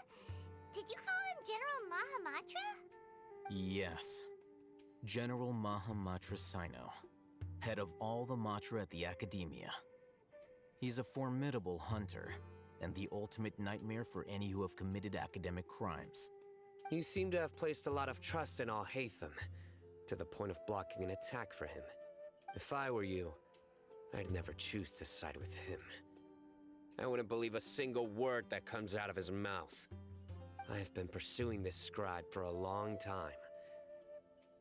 Did you call him General Mahamatra? Yes. General Mahamatra Sino, head of all the Matra at the Academia. He's a formidable hunter, and the ultimate nightmare for any who have committed academic crimes. You seem to have placed a lot of trust in Alhaitham, to the point of blocking an attack for him. If I were you, I'd never choose to side with him. I wouldn't believe a single word that comes out of his mouth. I have been pursuing this scribe for a long time.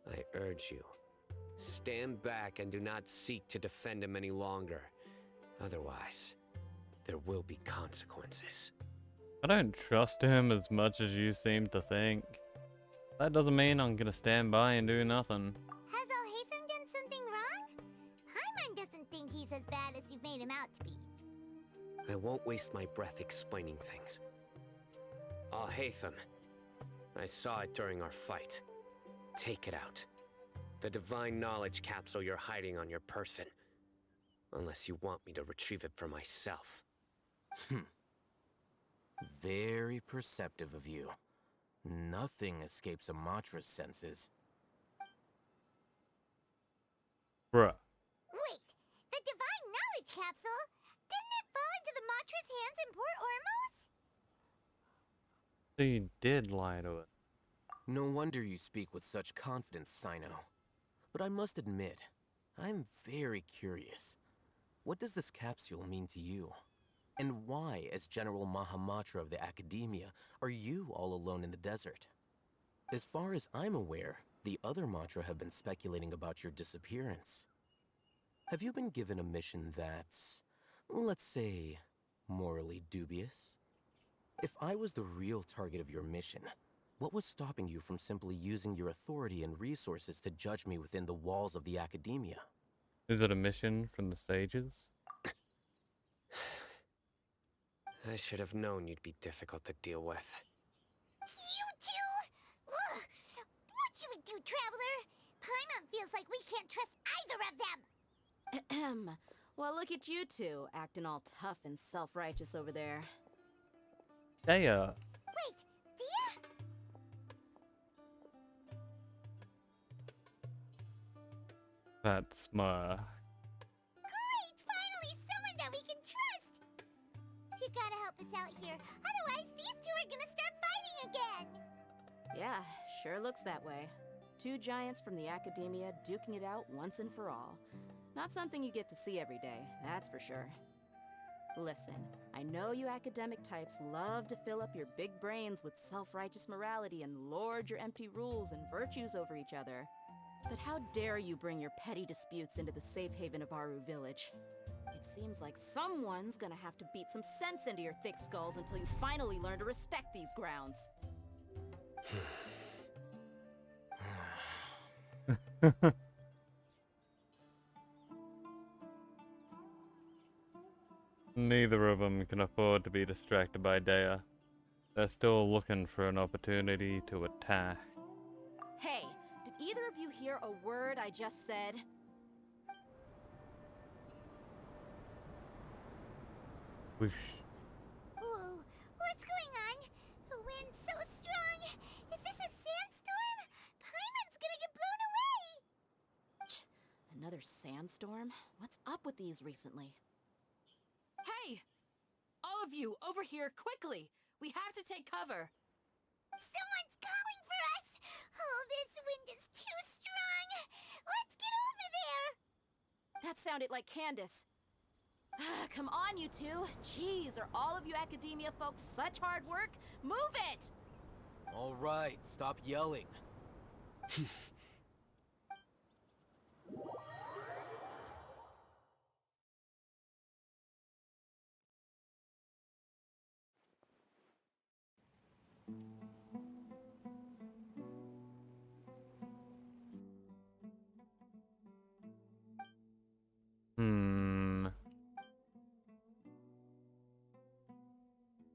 I urge you, stand back and do not seek to defend him any longer. Otherwise, there will be consequences. I don't trust him as much as you seem to think. That doesn't mean I'm gonna stand by and do nothing. Has Alhaitham done something wrong? Hyman doesn't think he's as bad as you've made him out to be. I won't waste my breath explaining things. Alhaitham, I saw it during our fight. Take it out. The divine knowledge capsule you're hiding on your person. Unless you want me to retrieve it for myself. Very perceptive of you. Nothing escapes a Matra's senses. Bruh. Wait, the Divine Knowledge Capsule? Didn't it fall into the Matra's hands in Port Ormos? So you did lie to it. No wonder you speak with such confidence, Sino. But I must admit, I'm very curious. What does this capsule mean to you? And why, as General Mahamatra of the Academia, are you all alone in the desert? As far as I'm aware, the other Matra have been speculating about your disappearance. Have you been given a mission that's, let's say, morally dubious? If I was the real target of your mission, what was stopping you from simply using your authority and resources to judge me within the walls of the Academia? Is it a mission from the sages? I should have known you'd be difficult to deal with. You two? Ugh! What you would do, Traveler? Paimon feels like we can't trust either of them! Ahem. Well, look at you two, acting all tough and self-righteous over there. They Wait, Dia? that's my... Great! Finally, someone that we can trust! You gotta help us out here, otherwise these two are gonna start fighting again! Yeah, sure looks that way. 2 giants from the Academia duking it out once and for all. Not something you get to see every day, that's for sure. Listen, I know you academic types love to fill up your big brains with self-righteous morality and lord your empty rules and virtues over each other. But how dare you bring your petty disputes into the safe haven of Aru Village? It seems like someone's gonna have to beat some sense into your thick skulls until you finally learn to respect these grounds. Neither of them can afford to be distracted by Dea. They're still looking for an opportunity to attack. Hey, did either of you hear a word I just said? Whoosh. Whoa, what's going on? The wind's so strong. Is this a sandstorm? Paimon's gonna get blown away. Another sandstorm? What's up with these recently? Hey! All of you, over here, quickly! We have to take cover! Someone's calling for us. Oh, this wind is too strong. Let's get over there. That sounded like Candace. Come on, you two. Jeez, are all of you academia folks such hard work? Move it! All right, stop yelling.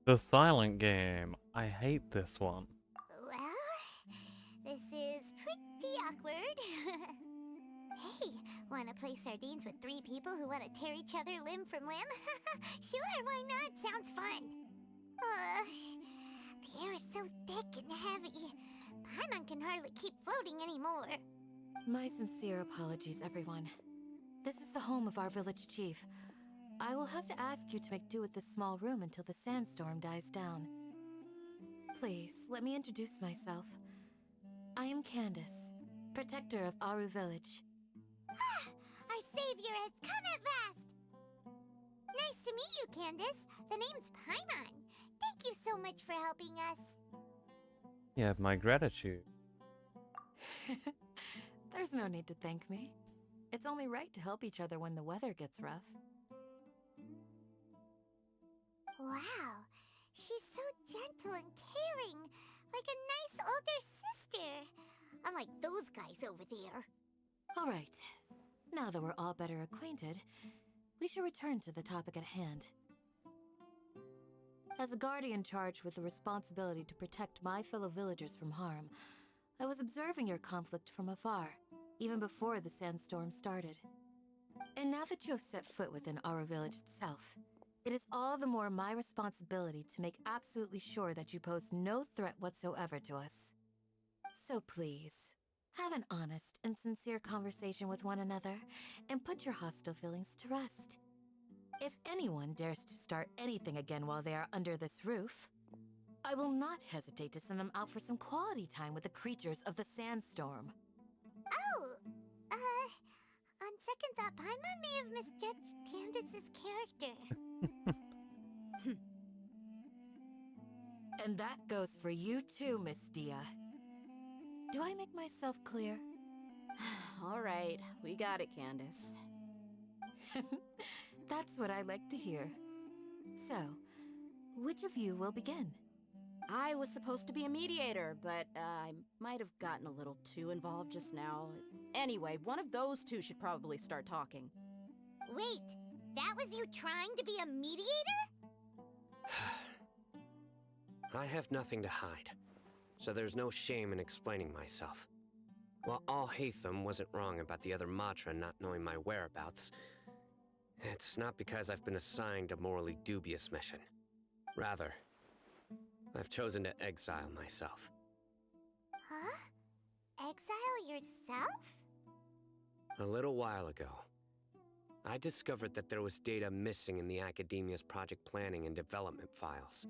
The silent game. I hate this one. Well, this is pretty awkward. Hey, wanna play sardines with 3 people who wanna tear each other limb from limb? Sure, why not? Sounds fun. The air is so thick and heavy. Paimon can hardly keep floating anymore. My sincere apologies, everyone. This is the home of our village chief. I will have to ask you to make do with this small room until the sandstorm dies down. Please, let me introduce myself. I am Candace, protector of Aru Village. Our savior has come at last! Nice to meet you, Candace. The name's Paimon. Thank you so much for helping us. You have my gratitude. There's no need to thank me. It's only right to help each other when the weather gets rough. Wow, she's so gentle and caring, like a nice older sister. Unlike those guys over there. All right, now that we're all better acquainted, we should return to the topic at hand. As a guardian charged with the responsibility to protect my fellow villagers from harm, I was observing your conflict from afar, even before the sandstorm started. And now that you have set foot within our village itself, it is all the more my responsibility to make absolutely sure that you pose no threat whatsoever to us. So please, have an honest and sincere conversation with one another, and put your hostile feelings to rest. If anyone dares to start anything again while they are under this roof, I will not hesitate to send them out for some quality time with the creatures of the sandstorm. Oh, on second thought, Paimon may have misjudged Candace's character. And that goes for you too, Miss Dia. Do I make myself clear? All right, we got it, Candace. That's what I like to hear. So, which of you will begin? I was supposed to be a mediator, but I might have gotten a little too involved just now. Anyway, one of those two should probably start talking. Wait, that was you trying to be a mediator? I have nothing to hide, so there's no shame in explaining myself. While Al-Haytham wasn't wrong about the other Matra not knowing my whereabouts, it's not because I've been assigned a morally dubious mission. Rather, I've chosen to exile myself. Huh? Exile yourself? A little while ago, I discovered that there was data missing in the Academia's project planning and development files.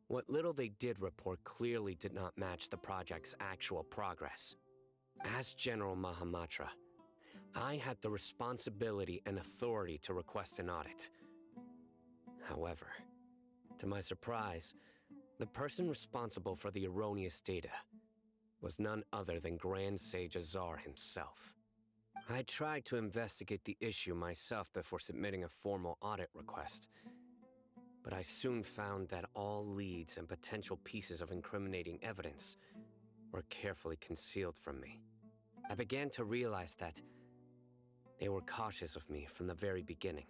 What little they did report clearly did not match the project's actual progress. As General Mahamatra, I had the responsibility and authority to request an audit. However, to my surprise, the person responsible for the erroneous data was none other than Grand Sage Azar himself. I tried to investigate the issue myself before submitting a formal audit request, but I soon found that all leads and potential pieces of incriminating evidence were carefully concealed from me. I began to realize that they were cautious of me from the very beginning.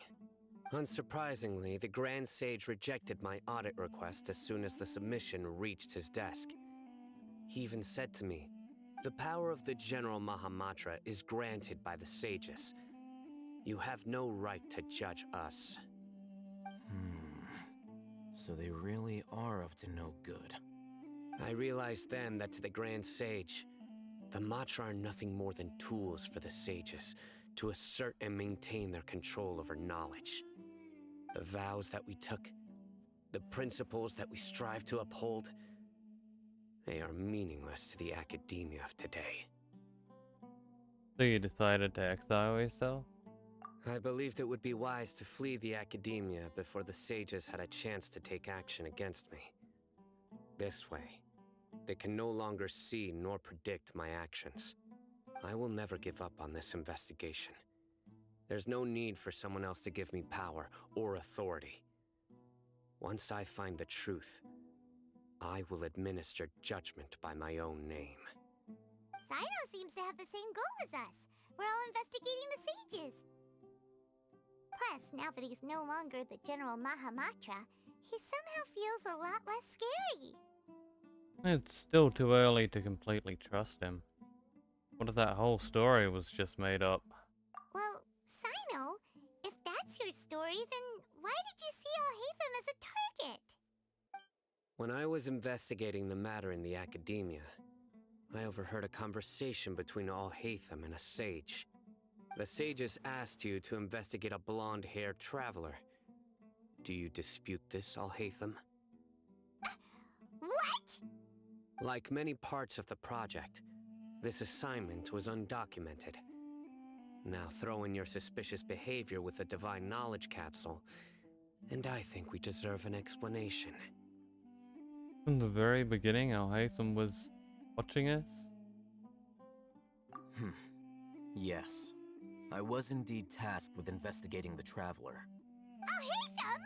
Unsurprisingly, the Grand Sage rejected my audit request as soon as the submission reached his desk. He even said to me, "The power of the General Mahamatra is granted by the sages. You have no right to judge us." So they really are up to no good. I realized then that to the Grand Sage, the Matra are nothing more than tools for the sages to assert and maintain their control over knowledge. The vows that we took, the principles that we strive to uphold, they are meaningless to the academia of today. So you decided to exile yourself? I believed it would be wise to flee the academia before the sages had a chance to take action against me. This way, they can no longer see nor predict my actions. I will never give up on this investigation. There's no need for someone else to give me power or authority. Once I find the truth, I will administer judgment by my own name. Sino seems to have the same goal as us. We're all investigating the sages. Plus, now that he's no longer the General Mahamatra, he somehow feels a lot less scary. It's still too early to completely trust him. What if that whole story was just made up? Well, Sino, if that's your story, then why did you see Alhaitham as a target? When I was investigating the matter in the academia, I overheard a conversation between Alhaitham and a sage. The sages asked you to investigate a blonde-haired traveler. Do you dispute this, Alhaitham? What? Like many parts of the project, this assignment was undocumented. Now throw in your suspicious behavior with the Divine Knowledge Capsule, and I think we deserve an explanation. From the very beginning, Alhaitham was watching us? Yes. I was indeed tasked with investigating the Traveler. Alhaitham!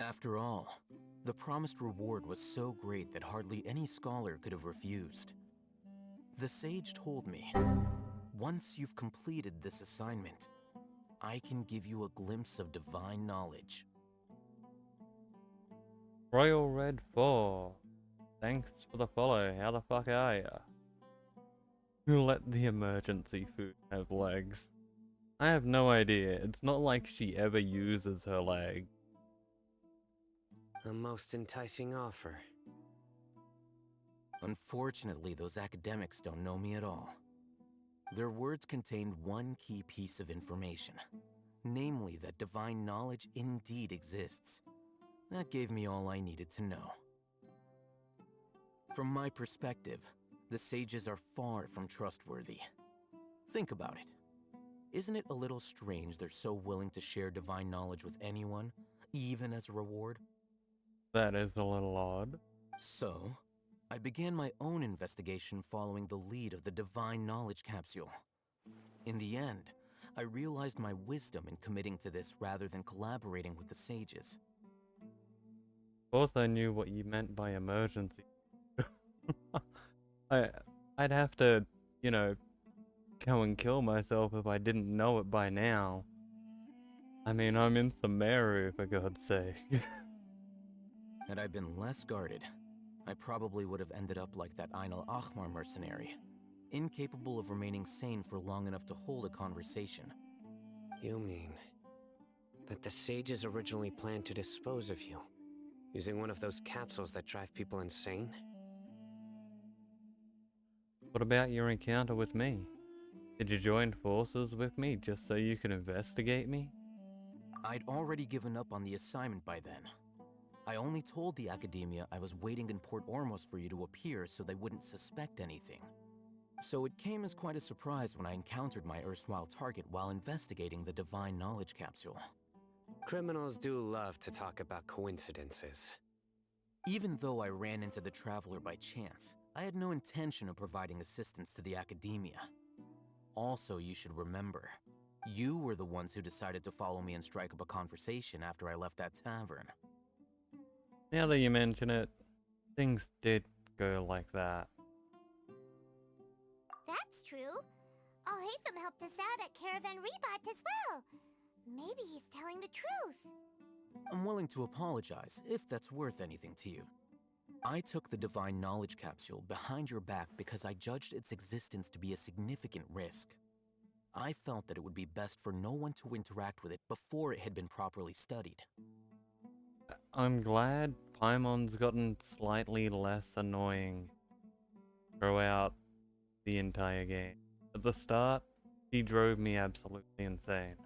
After all, the promised reward was so great that hardly any scholar could have refused. The sage told me, once you've completed this assignment, I can give you a glimpse of divine knowledge. Royal Red 4. Thanks for the follow. How the fuck are ya? Who let the emergency food have legs? I have no idea. It's not like she ever uses her leg. A most enticing offer. Unfortunately, those academics don't know me at all. Their words contained one key piece of information, namely that divine knowledge indeed exists. That gave me all I needed to know. From my perspective, the sages are far from trustworthy. Think about it. Isn't it a little strange they're so willing to share divine knowledge with anyone, even as a reward? That is a little odd. So, I began my own investigation following the lead of the Divine Knowledge Capsule. In the end, I realized my wisdom in committing to this rather than collaborating with the sages. Of course I knew what you meant by emergency. I'd have to, you know, go and kill myself if I didn't know it by now. I mean, I'm in Sumeru, for God's sake. Had I been less guarded, I probably would have ended up like that Ain al-Ahmar mercenary, incapable of remaining sane for long enough to hold a conversation. You mean that the sages originally planned to dispose of you, using one of those capsules that drive people insane? What about your encounter with me? Did you join forces with me just so you could investigate me? I'd already given up on the assignment by then. I only told the Academia I was waiting in Port Ormos for you to appear so they wouldn't suspect anything. So it came as quite a surprise when I encountered my erstwhile target while investigating the Divine Knowledge Capsule. Criminals do love to talk about coincidences. Even though I ran into the Traveler by chance, I had no intention of providing assistance to the Academia. Also, you should remember, you were the ones who decided to follow me and strike up a conversation after I left that tavern. Now that you mention it, things did go like that. That's true. Alhaitham helped us out at Caravan Rebot as well. Maybe he's telling the truth. I'm willing to apologize if that's worth anything to you. I took the Divine Knowledge Capsule behind your back because I judged its existence to be a significant risk. I felt that it would be best for no one to interact with it before it had been properly studied. I'm glad Paimon's gotten slightly less annoying throughout the entire game. At the start, he drove me absolutely insane.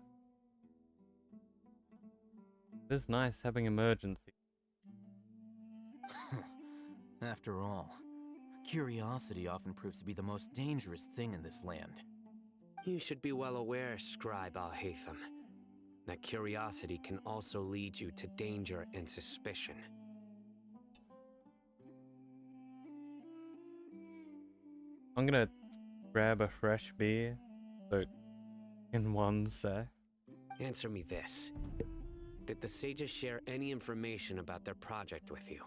It's nice having emergency. After all, curiosity often proves to be the most dangerous thing in this land. You should be well aware, Scribe Alhaitham, that curiosity can also lead you to danger and suspicion. I'm gonna grab a fresh beer, so in one sec. Answer me this. Did the sages share any information about their project with you?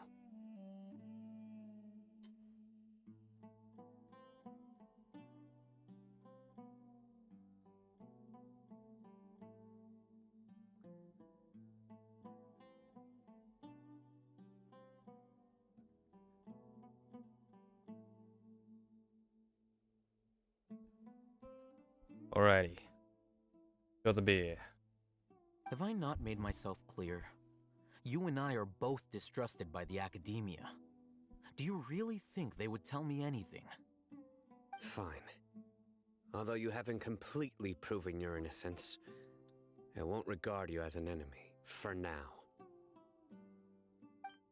Alrighty. Got the beer. Have I not made myself clear? You and I are both distrusted by the Academia. Do you really think they would tell me anything? Fine. Although you haven't completely proven your innocence, I won't regard you as an enemy, for now.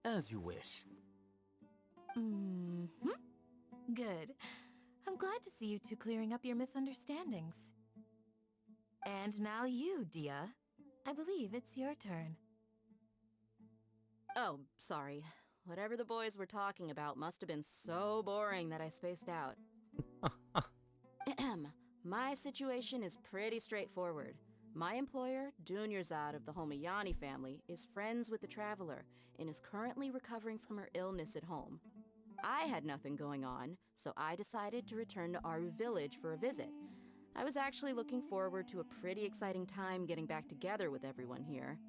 As you wish. Mm-hmm. Good. I'm glad to see you two clearing up your misunderstandings. And now you, Dia. I believe it's your turn. Oh, sorry. Whatever the boys were talking about must have been so boring that I spaced out. Ahem. My situation is pretty straightforward. My employer, Dunyarzad of the Homayani family, is friends with the Traveler and is currently recovering from her illness at home. I had nothing going on, so I decided to return to Aru village for a visit. I was actually looking forward to a pretty exciting time getting back together with everyone here.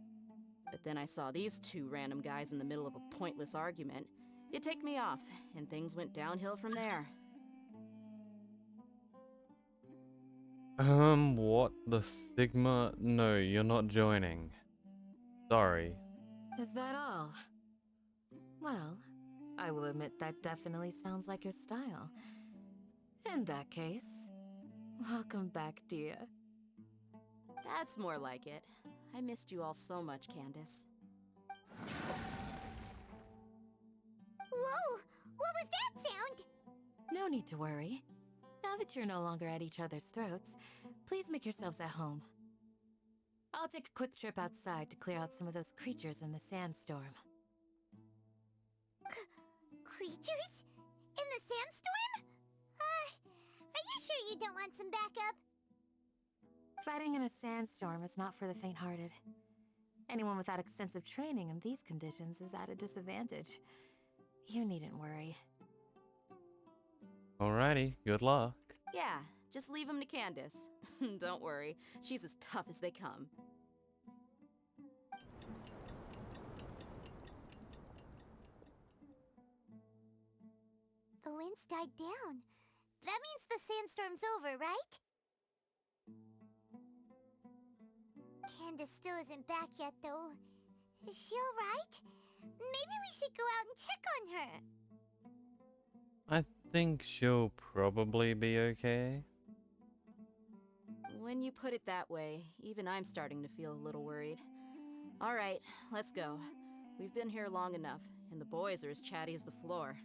But then I saw these two random guys in the middle of a pointless argument. It ticked me off, and things went downhill from there. What the Sigma? No, you're not joining. Sorry. Is that all? Well, I will admit that definitely sounds like your style. In that case, welcome back, Dia. That's more like it. I missed you all so much, Candace. Whoa! What was that sound? No need to worry. Now that you're no longer at each other's throats, please make yourselves at home. I'll take a quick trip outside to clear out some of those creatures in the sandstorm. Creatures? In the sandstorm? Are you sure you don't want some backup? Fighting in a sandstorm is not for the faint-hearted. Anyone without extensive training in these conditions is at a disadvantage. You needn't worry. Alrighty, good luck. Yeah, just leave him to Candace. Don't worry, she's as tough as they come. The wind's died down. That means the sandstorm's over, right? Candace still isn't back yet, though. Is she alright? Maybe we should go out and check on her. I think she'll probably be okay. When you put it that way, even I'm starting to feel a little worried. All right, let's go. We've been here long enough, and the boys are as chatty as the floor.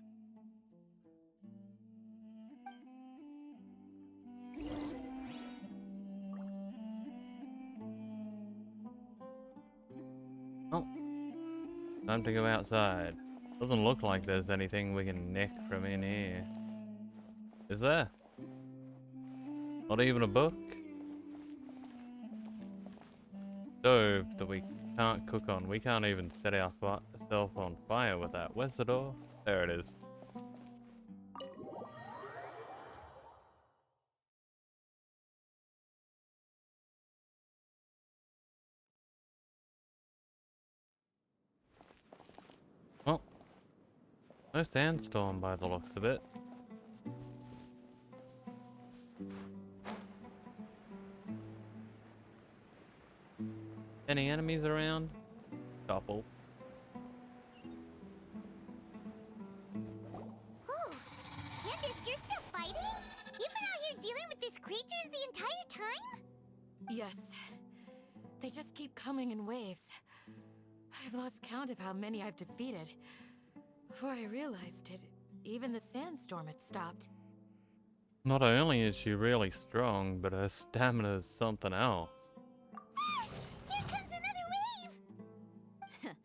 Time to go outside. Doesn't look like there's anything we can nick from in here. Is there? Not even a book? Stove that we can't cook on. We can't even set ourselves on fire with that. Where's the door? There it is. Well, no sandstorm by the looks of it. Any enemies around? Couple. Oh, Candace, you're still fighting? You've been out here dealing with these creatures the entire time? Yes. They just keep coming in waves. I've lost count of how many I've defeated. Before I realized it, even the sandstorm had stopped. Not only is she really strong, but her stamina's something else. Ah, here comes another wave!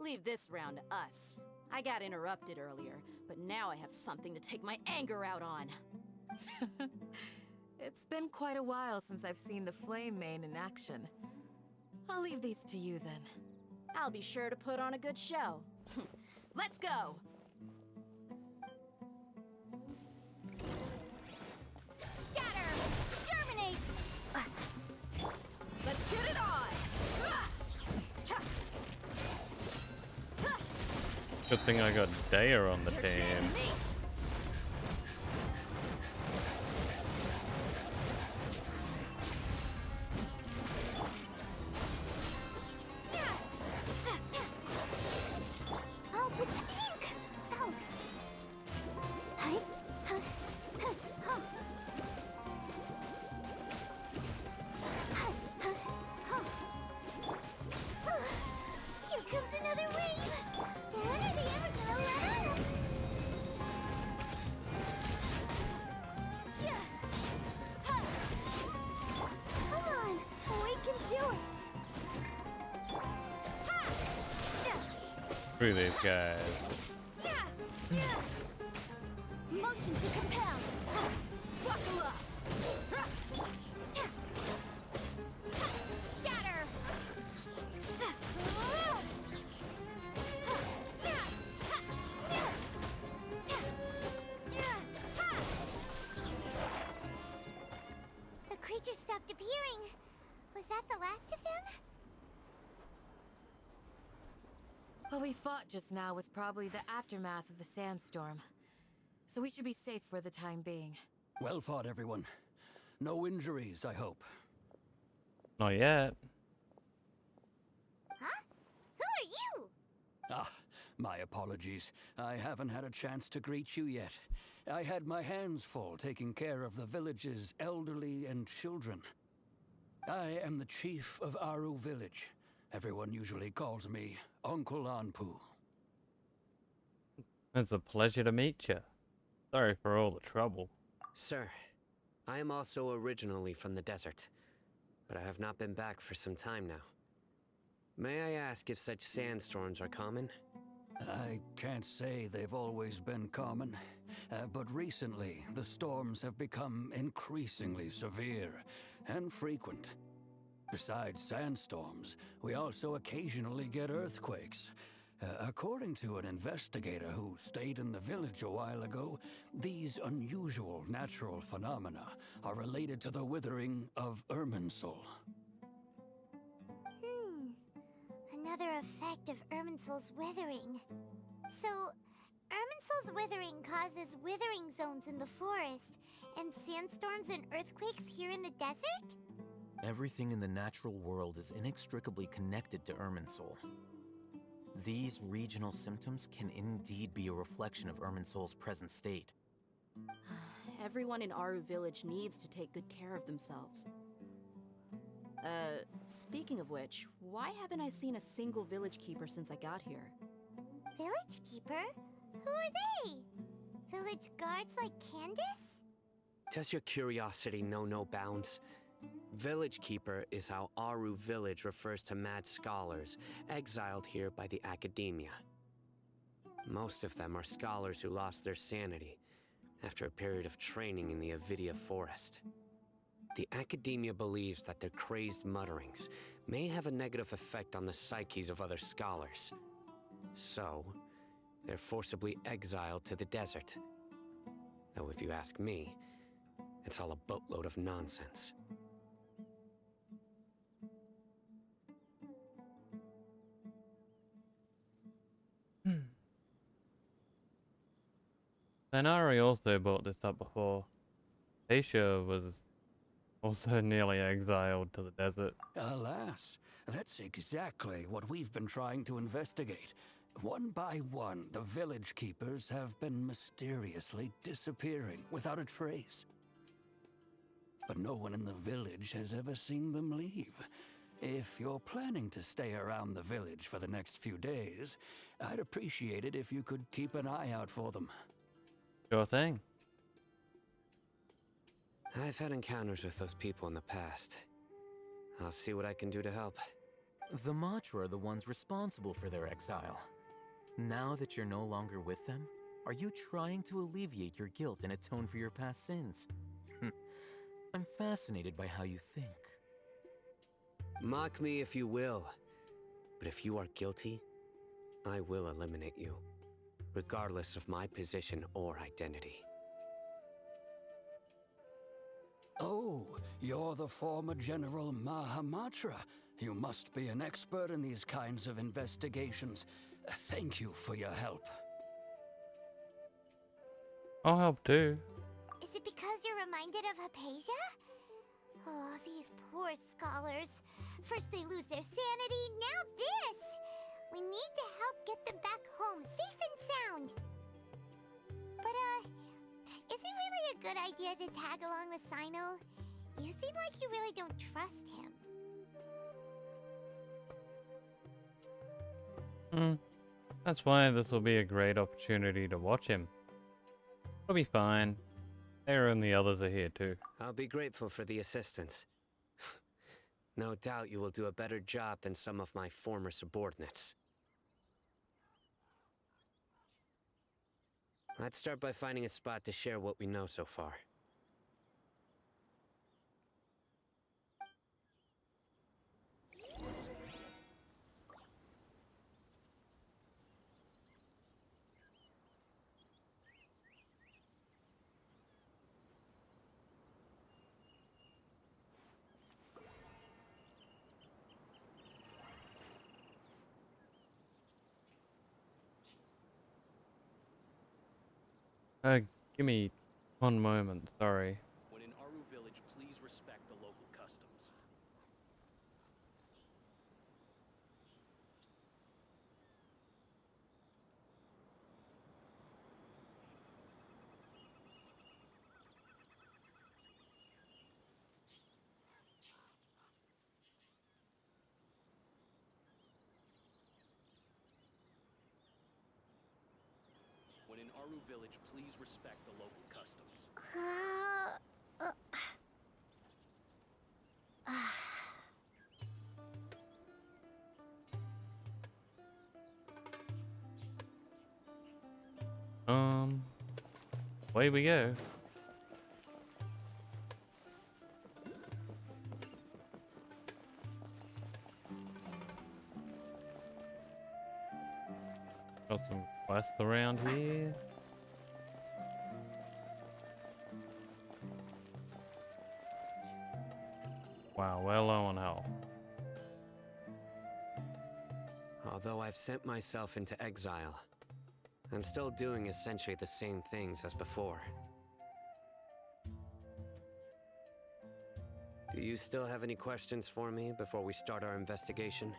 Leave this round to us. I got interrupted earlier, but now I have something to take my anger out on. It's been quite a while since I've seen the Flame Mane in action. I'll leave these to you then. I'll be sure to put on a good show. Let's go! Scatter! Germinate! Let's get it on! Good thing I got Daya on the You're team. dead meat! I'll protect Ink! Oh. Hi. Huh. Huh. Oh. Hi. Huh. Oh. Here comes another wave! When are they ever gonna let up? Chia. Huh. Come on, we can do it! Ha. Chia. Screw these guys. Motion to compel. Buckle up! Scatter. The creature stopped appearing. Was that the last of them? What we fought just now was probably the aftermath of the sandstorm. So we should be safe for the time being. Well fought, everyone. No injuries, I hope. Not yet. Huh? Who are you? Ah, my apologies. I haven't had a chance to greet you yet. I had my hands full taking care of the village's elderly and children. I am the chief of Aru village. Everyone usually calls me Uncle Anpu. It's a pleasure to meet you. Sorry for all the trouble. Sir, I am also originally from the desert, but I have not been back for some time now. May I ask if such sandstorms are common? I can't say they've always been common, but recently the storms have become increasingly severe and frequent. Besides sandstorms, we also occasionally get earthquakes. According to an investigator who stayed in the village a while ago, these unusual natural phenomena are related to the withering of Irminsul. Another effect of Irminsul's weathering. So, Irminsul's weathering causes withering zones in the forest, and sandstorms and earthquakes here in the desert? Everything in the natural world is inextricably connected to Irminsul. These regional symptoms can indeed be a reflection of Irminsul's present state. Everyone in Aru village needs to take good care of themselves. Speaking of which, why haven't I seen a single village keeper since I got here? Village keeper? Who are they? Village guards like Candace? Does your curiosity know no bounds? Village Keeper is how Aru Village refers to mad scholars exiled here by the Academia. Most of them are scholars who lost their sanity after a period of training in the Avidia Forest. The Academia believes that their crazed mutterings may have a negative effect on the psyches of other scholars. So, they're forcibly exiled to the desert. Though if you ask me, it's all a boatload of nonsense. Sanari also brought this up before. Aisha was also nearly exiled to the desert. Alas, that's exactly what we've been trying to investigate. One by one, the village keepers have been mysteriously disappearing without a trace. But no one in the village has ever seen them leave. If you're planning to stay around the village for the next few days, I'd appreciate it if you could keep an eye out for them. Sure thing. I've had encounters with those people in the past. I'll see what I can do to help. The Matra are the ones responsible for their exile. Now that you're no longer with them, are you trying to alleviate your guilt and atone for your past sins? I'm fascinated by how you think. Mock me if you will, but if you are guilty, I will eliminate you, regardless of my position or identity. Oh, you're the former General Mahamatra. You must be an expert in these kinds of investigations. Thank you for your help. I'll help too. Is it because you're reminded of Hypatia? Oh, these poor scholars. First they lose their sanity, now this! We need to help get them back home, safe and sound. But, is it really a good idea to tag along with Sino? You seem like you really don't trust him. That's why this will be a great opportunity to watch him. It'll be fine. Sarah and the others are here too. I'll be grateful for the assistance. No doubt you will do a better job than some of my former subordinates. Let's start by finding a spot to share what we know so far. Give me one moment, sorry. When in Aru Village, please respect the local customs. When in Aru Village, please respect the local customs. Away we go. Got some quests around here. Wow, we're low on health. Although I've sent myself into exile, I'm still doing essentially the same things as before. Do you still have any questions for me before we start our investigation?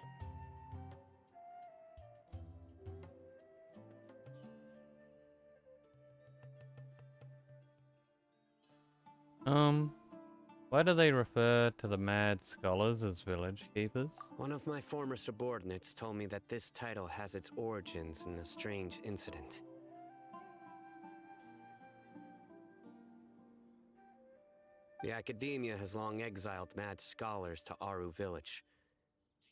Why do they refer to the mad scholars as village keepers? One of my former subordinates told me that this title has its origins in a strange incident. The Academia has long exiled mad scholars to Aru Village.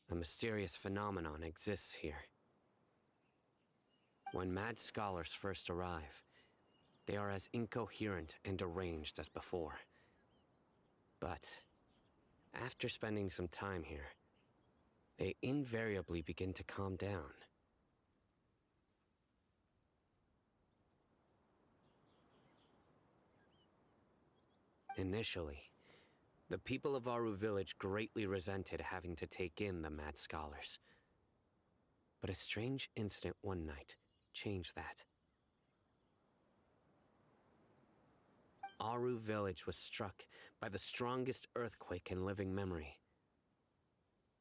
A mysterious phenomenon exists here. When mad scholars first arrive, they are as incoherent and deranged as before. But after spending some time here, they invariably begin to calm down. Initially, the people of Aru Village greatly resented having to take in the mad scholars. But a strange incident one night changed that. Aru Village was struck by the strongest earthquake in living memory.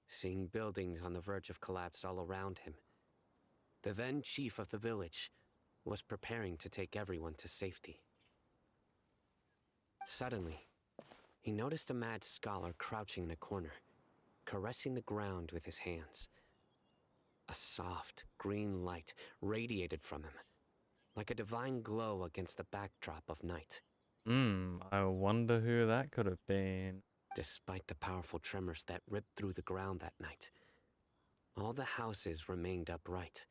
Seeing buildings on the verge of collapse all around him, the then chief of the village was preparing to take everyone to safety. Suddenly, he noticed a mad scholar crouching in a corner, caressing the ground with his hands. A soft, green light radiated from him, like a divine glow against the backdrop of night. I wonder who that could have been. Despite the powerful tremors that ripped through the ground that night, all the houses remained upright,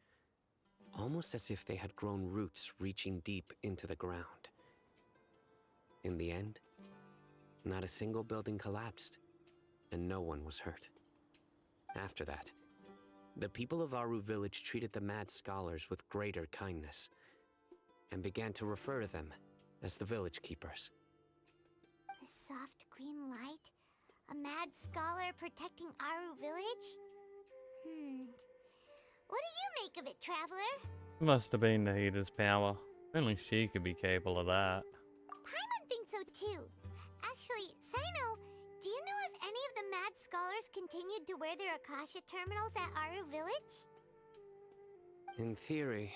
almost as if they had grown roots reaching deep into the ground. In the end, not a single building collapsed, and no one was hurt. After that, the people of Aru Village treated the mad scholars with greater kindness, and began to refer to them as the Village Keepers. A soft green light? A mad scholar protecting Aru Village? What do you make of it, Traveler? Must have been Nahida's power. Only she could be capable of that. Paimon thinks so too. Actually, Sino, do you know if any of the mad scholars continued to wear their Akasha terminals at Aru Village? In theory,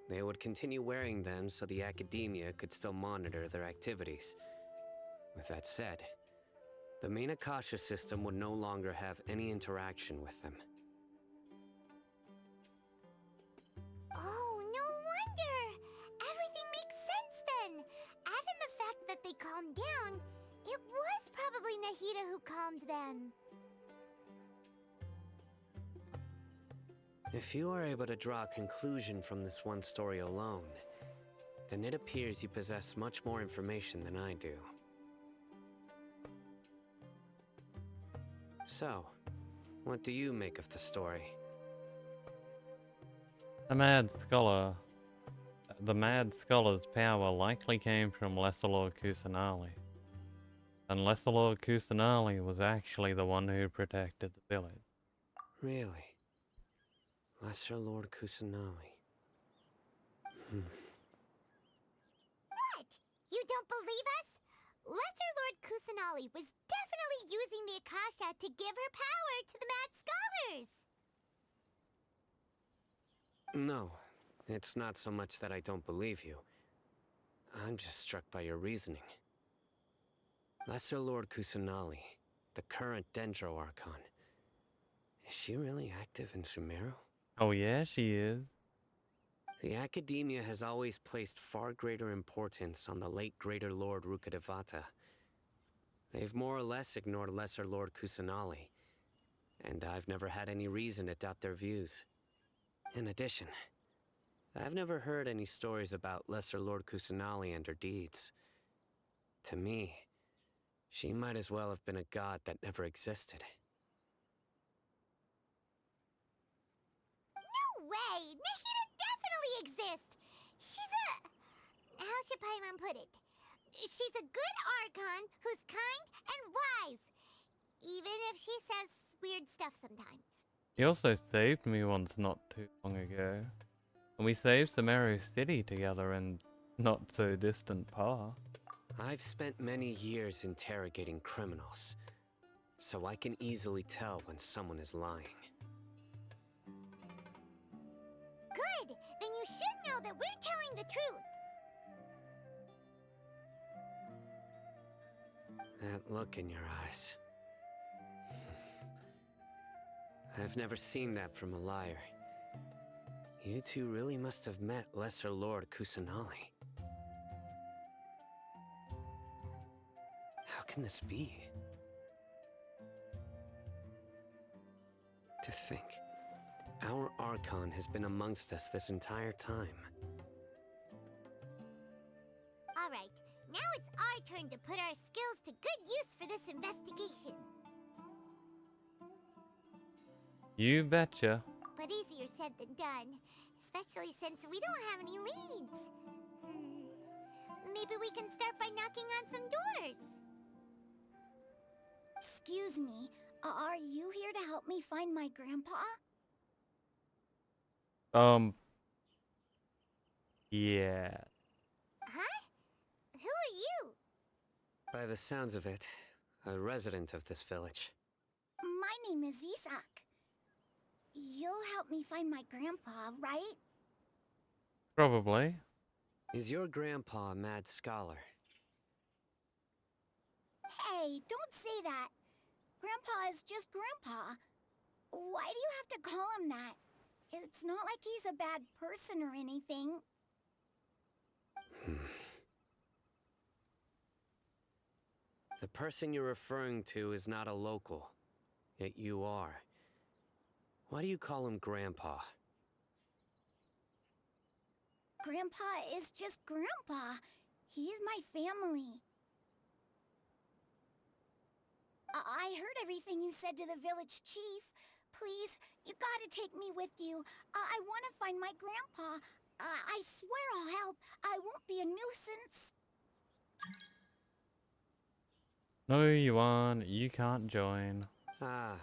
they would continue wearing them so the Academia could still monitor their activities. With that said, the main Akasha system would no longer have any interaction with them. Oh, no wonder! Everything makes sense then! Add in the fact that they calmed down, it was probably Nahida who calmed them. If you are able to draw a conclusion from this one story alone, then it appears you possess much more information than I do. So, what do you make of the story? The mad scholar's power likely came from Lesser Lord Kusanali. And Lesser Lord Kusanali was actually the one who protected the village. Really? Lesser Lord Kusanali. What? You don't believe us? Lesser Lord Kusanali was definitely using the Akasha to give her power to the mad scholars! No, it's not so much that I don't believe you. I'm just struck by your reasoning. Lesser Lord Kusanali, the current Dendro Archon. Is she really active in Sumeru? Oh yeah, she is. The Academia has always placed far greater importance on the late Greater Lord Rukkhadevata. They've more or less ignored Lesser Lord Kusanali, and I've never had any reason to doubt their views. In addition, I've never heard any stories about Lesser Lord Kusanali and her deeds. To me, she might as well have been a god that never existed. No way! Nahida definitely exists! She's a... how should Paimon put it? She's a good Archon who's kind and wise. Even if she says weird stuff sometimes. He also saved me once not too long ago. And we saved Sumeru City together in not so distant past. I've spent many years interrogating criminals, so I can easily tell when someone is lying. Good! Then you should know that we're telling the truth. That look in your eyes. I've never seen that from a liar. You two really must have met Lesser Lord Kusanali. How can this be? To think, our Archon has been amongst us this entire time. Alright, now it's our turn to put our skills to good use for this investigation. You betcha. But easier said than done, especially since we don't have any leads. Maybe we can start by knocking on some doors. Excuse me, are you here to help me find my grandpa? Yeah. Huh? Who are you? By the sounds of it, a resident of this village. My name is Isak. You'll help me find my grandpa, right? Probably. Is your grandpa a mad scholar? Hey, don't say that. Grandpa is just Grandpa. Why do you have to call him that? It's not like he's a bad person or anything. The person you're referring to is not a local, yet you are. Why do you call him Grandpa? Grandpa is just Grandpa. He's my family. I heard everything you said to the village chief. Please, you gotta take me with you. I want to find my grandpa. I swear I'll help. I won't be a nuisance. No, you aren't. You can't join. Ah,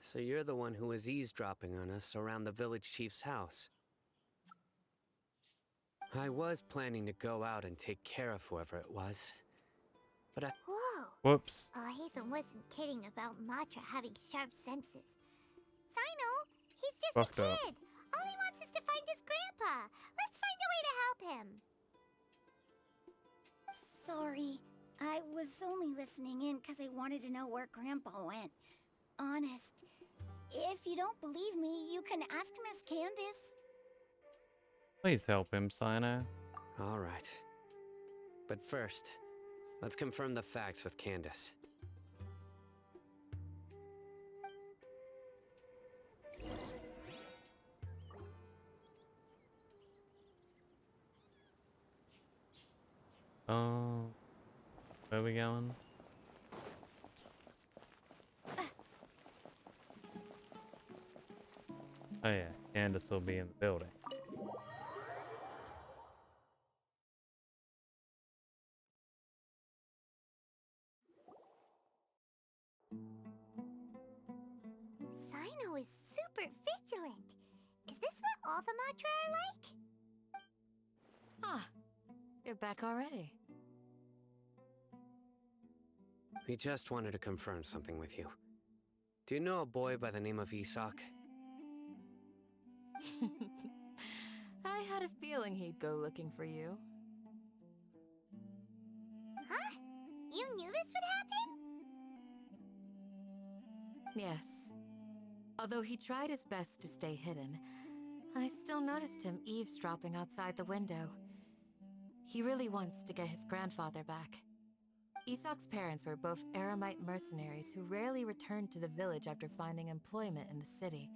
so you're the one who was eavesdropping on us around the village chief's house. I was planning to go out and take care of whoever it was, but Whoa. Whoops. Hazen wasn't kidding about Matra having sharp senses. Sino, he's just Fucked a up. kid. All he wants is to find his grandpa. Let's find a way to help him. Sorry, I was only listening in because I wanted to know where Grandpa went. Honest. If you don't believe me, you can ask Miss Candace. Please help him, Sino. all right. But first, let's confirm the facts with Candace. Oh, where are we going? Oh yeah, Candace will be in the building. Sino is super vigilant. Is this what all the Matra are like? Ah, you're back already. We just wanted to confirm something with you. Do you know a boy by the name of Isak? I had a feeling he'd go looking for you. Huh? You knew this would happen? Yes. Although he tried his best to stay hidden, I still noticed him eavesdropping outside the window. He really wants to get his grandfather back. Isak's parents were both Aramite mercenaries who rarely returned to the village after finding employment in the city.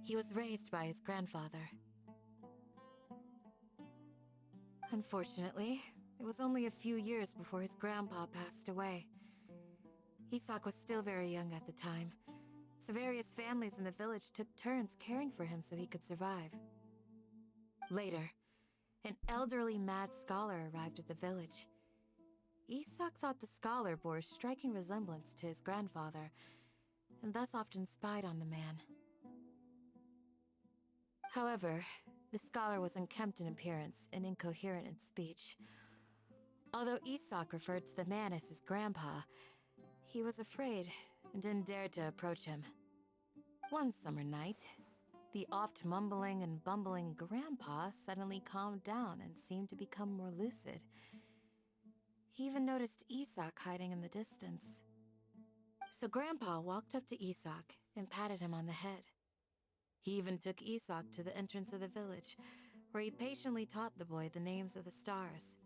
He was raised by his grandfather. Unfortunately, it was only a few years before his grandpa passed away. Isak was still very young at the time, so various families in the village took turns caring for him so he could survive. Later, an elderly mad scholar arrived at the village. Isak thought the scholar bore a striking resemblance to his grandfather, and thus often spied on the man. However, the scholar was unkempt in appearance and incoherent in speech. Although Isak referred to the man as his grandpa, he was afraid and didn't dare to approach him. One summer night, the oft mumbling and bumbling grandpa suddenly calmed down and seemed to become more lucid. He even noticed Isak hiding in the distance. So Grandpa walked up to Isak and patted him on the head. He even took Isak to the entrance of the village, where he patiently taught the boy the names of the stars,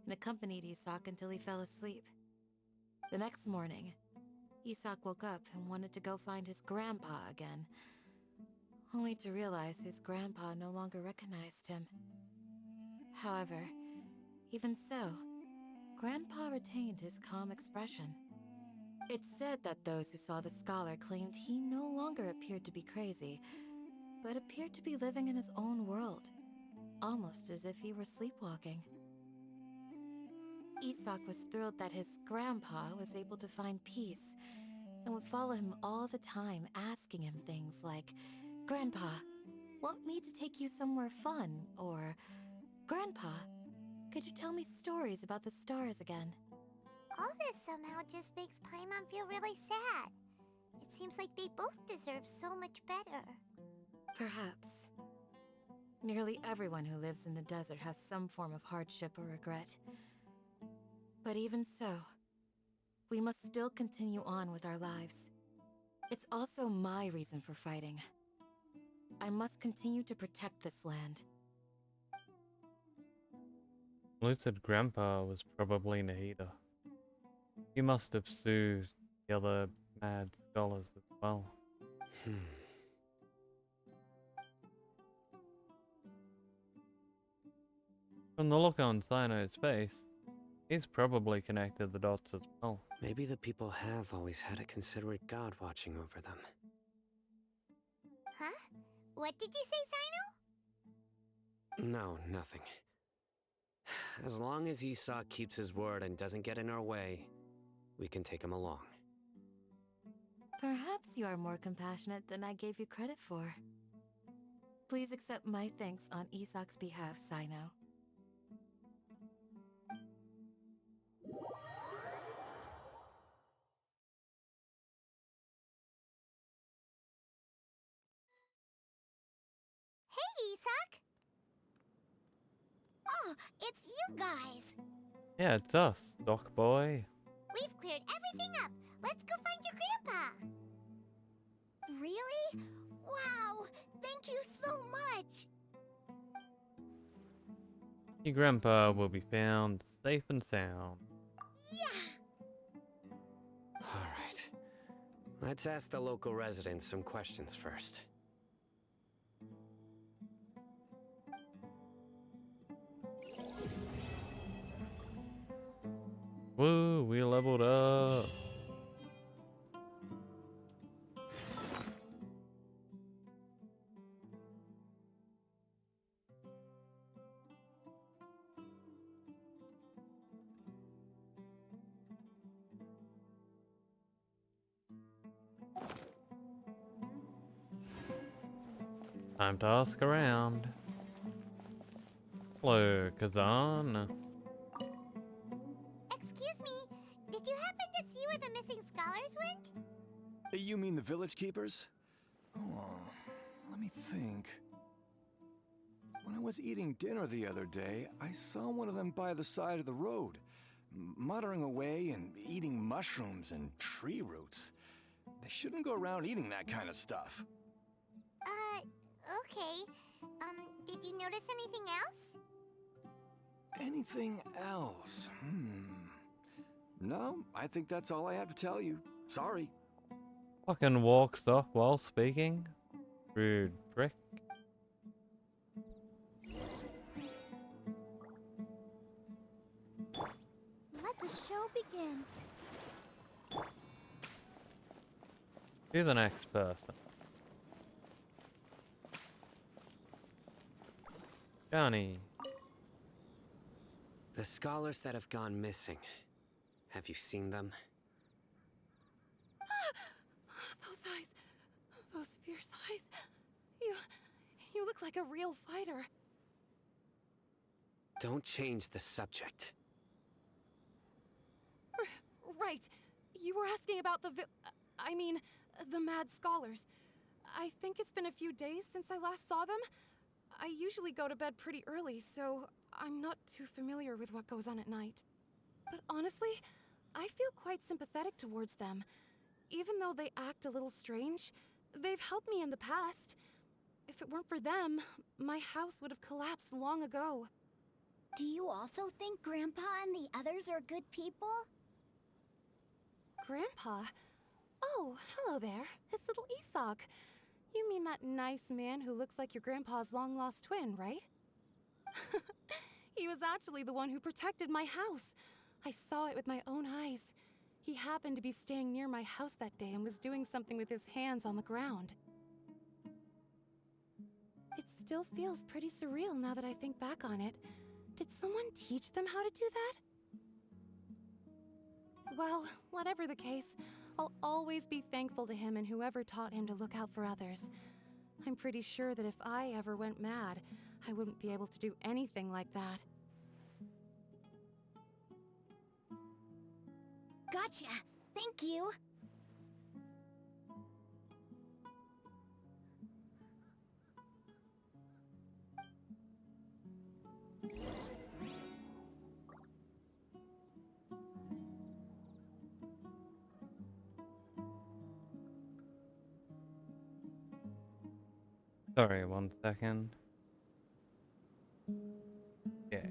and accompanied Isak until he fell asleep. The next morning, Isak woke up and wanted to go find his grandpa again, only to realize his grandpa no longer recognized him. However, even so, Grandpa retained his calm expression. It's said that those who saw the scholar claimed he no longer appeared to be crazy, but appeared to be living in his own world, almost as if he were sleepwalking. Isak was thrilled that his grandpa was able to find peace and would follow him all the time, asking him things like, "Grandpa, want me to take you somewhere fun?" Or, "Grandpa, could you tell me stories about the stars again?" All this somehow just makes Paimon feel really sad. It seems like they both deserve so much better. Perhaps. Nearly everyone who lives in the desert has some form of hardship or regret. But even so, we must still continue on with our lives. It's also my reason for fighting. I must continue to protect this land. Lucid Grandpa was probably Nahida. He must have soothed the other mad scholars as well. From the look on Sino's face, he's probably connected the dots as well. Maybe the people have always had a considerate god watching over them. Huh? What did you say, Sino? No, nothing. As long as Isak keeps his word and doesn't get in our way, we can take him along. Perhaps you are more compassionate than I gave you credit for. Please accept my thanks on Isak's behalf, Sino. Hey, Isak! Oh, it's you guys! Yeah, it's us, Doc Boy. We've cleared everything up. Let's go find your grandpa. Really? Wow! Thank you so much! Your grandpa will be found safe and sound. Yeah! Alright. Let's ask the local residents some questions first. Woo, we leveled up. Time to ask around. Hello, Kazan. Excuse me, did you happen to see where the missing scholars went? You mean the village keepers? Oh, let me think. When I was eating dinner the other day, I saw one of them by the side of the road, muttering away and eating mushrooms and tree roots. They shouldn't go around eating that kind of stuff. Okay. Did you notice anything else? Anything else? No, I think that's all I have to tell you. Sorry. Fucking walks off while speaking. Rude prick. Let the show begin. To the next person. Johnny. The scholars that have gone missing. Have you seen them? Those eyes. Those fierce eyes. You look like a real fighter. Don't change the subject. Right. You were asking about the the mad scholars. I think it's been a few days since I last saw them. I usually go to bed pretty early, so I'm not too familiar with what goes on at night. But honestly, I feel quite sympathetic towards them. Even though they act a little strange, they've helped me in the past. If it weren't for them, my house would have collapsed long ago. Do you also think Grandpa and the others are good people? Grandpa? Oh, hello there. It's little Isak. You mean that nice man who looks like your grandpa's long-lost twin, right? He was actually the one who protected my house. I saw it with my own eyes. He happened to be staying near my house that day and was doing something with his hands on the ground. It still feels pretty surreal now that I think back on it. Did someone teach them how to do that? Well, whatever the case, I'll always be thankful to him and whoever taught him to look out for others. I'm pretty sure that if I ever went mad, I wouldn't be able to do anything like that. Gotcha. Thank you. Sorry, 1 second. Okay.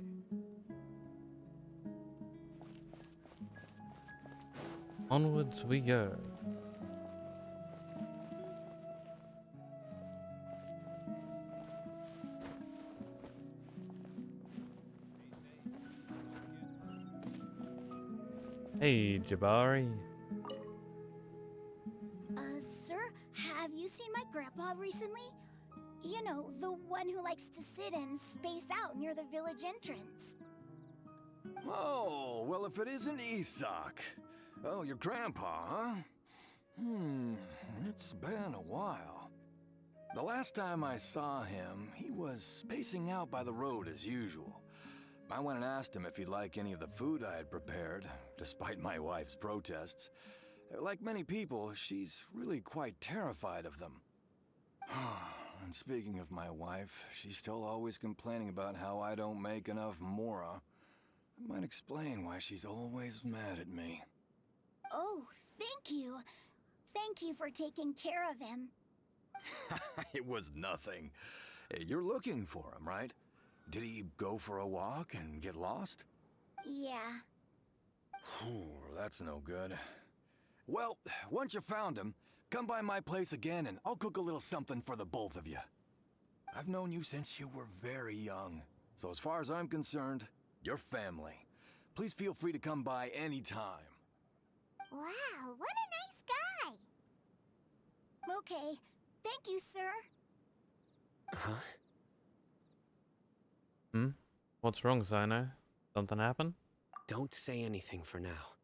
Onwards we go. Hey, Jabari. Sir, have you seen my grandpa recently? You know, the one who likes to sit and space out near the village entrance. Oh, well, if it isn't Isak. Oh, your grandpa, huh? It's been a while. The last time I saw him, he was spacing out by the road as usual. I went and asked him if he'd like any of the food I had prepared, despite my wife's protests. Like many people, she's really quite terrified of them. And speaking of my wife, she's still always complaining about how I don't make enough mora. That might explain why she's always mad at me. Oh, thank you. Thank you for taking care of him. It was nothing. You're looking for him, right? Did he go for a walk and get lost? Yeah. That's no good. Well, once you found him, come by my place again and I'll cook a little something for the both of you. I've known you since you were very young, so as far as I'm concerned, you're family. Please feel free to come by anytime. Wow, what a nice guy! Okay, thank you, sir. Huh? What's wrong, Sino? Something happened? Don't say anything for now.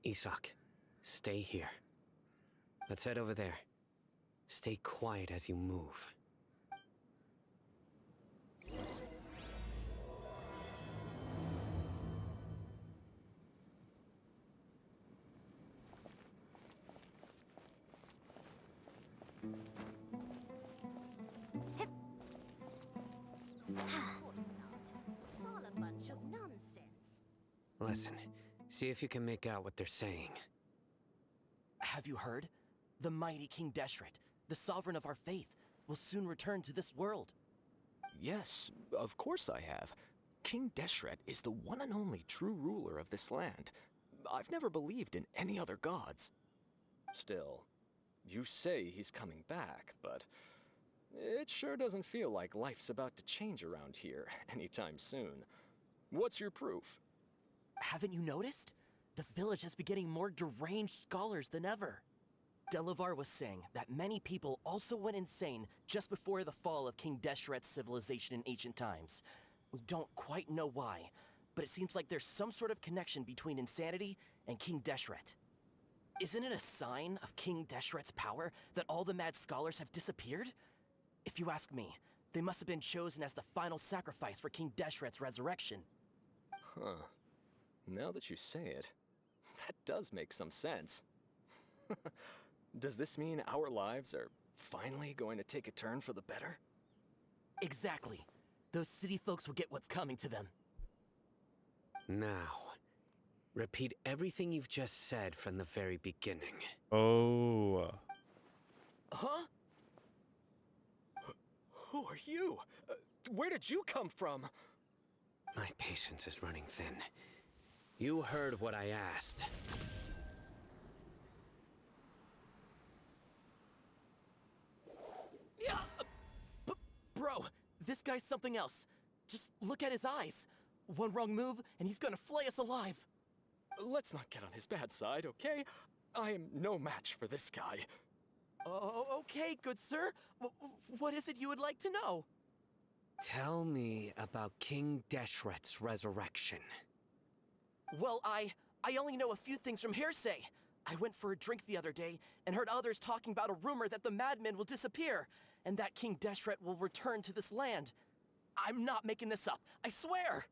Isak, stay here. Let's head over there. Stay quiet as you move. It's all a bunch of nonsense. Listen, see if you can make out what they're saying. Have you heard? The mighty King Deshret, the sovereign of our faith, will soon return to this world. Yes, of course I have. King Deshret is the one and only true ruler of this land. I've never believed in any other gods. Still, you say he's coming back, but it sure doesn't feel like life's about to change around here anytime soon. What's your proof? Haven't you noticed? The village has been getting more deranged scholars than ever. Delavar was saying that many people also went insane just before the fall of King Deshret's civilization in ancient times. We don't quite know why, but it seems like there's some sort of connection between insanity and King Deshret. Isn't it a sign of King Deshret's power that all the mad scholars have disappeared? If you ask me, they must have been chosen as the final sacrifice for King Deshret's resurrection. Huh. Now that you say it, that does make some sense. Does this mean our lives are finally going to take a turn for the better? Exactly. Those city folks will get what's coming to them. Now, repeat everything you've just said from the very beginning. Oh. Huh? Who are you? Where did you come from? My patience is running thin. You heard what I asked. Yeah, bro, this guy's something else. Just look at his eyes. One wrong move, and he's gonna flay us alive. Let's not get on his bad side, okay? I am no match for this guy. Oh, okay, good sir. What is it you would like to know? Tell me about King Deshret's resurrection. Well, I only know a few things from hearsay. I went for a drink the other day and heard others talking about a rumor that the madmen will disappear and that King Deshret will return to this land. I'm not making this up, I swear!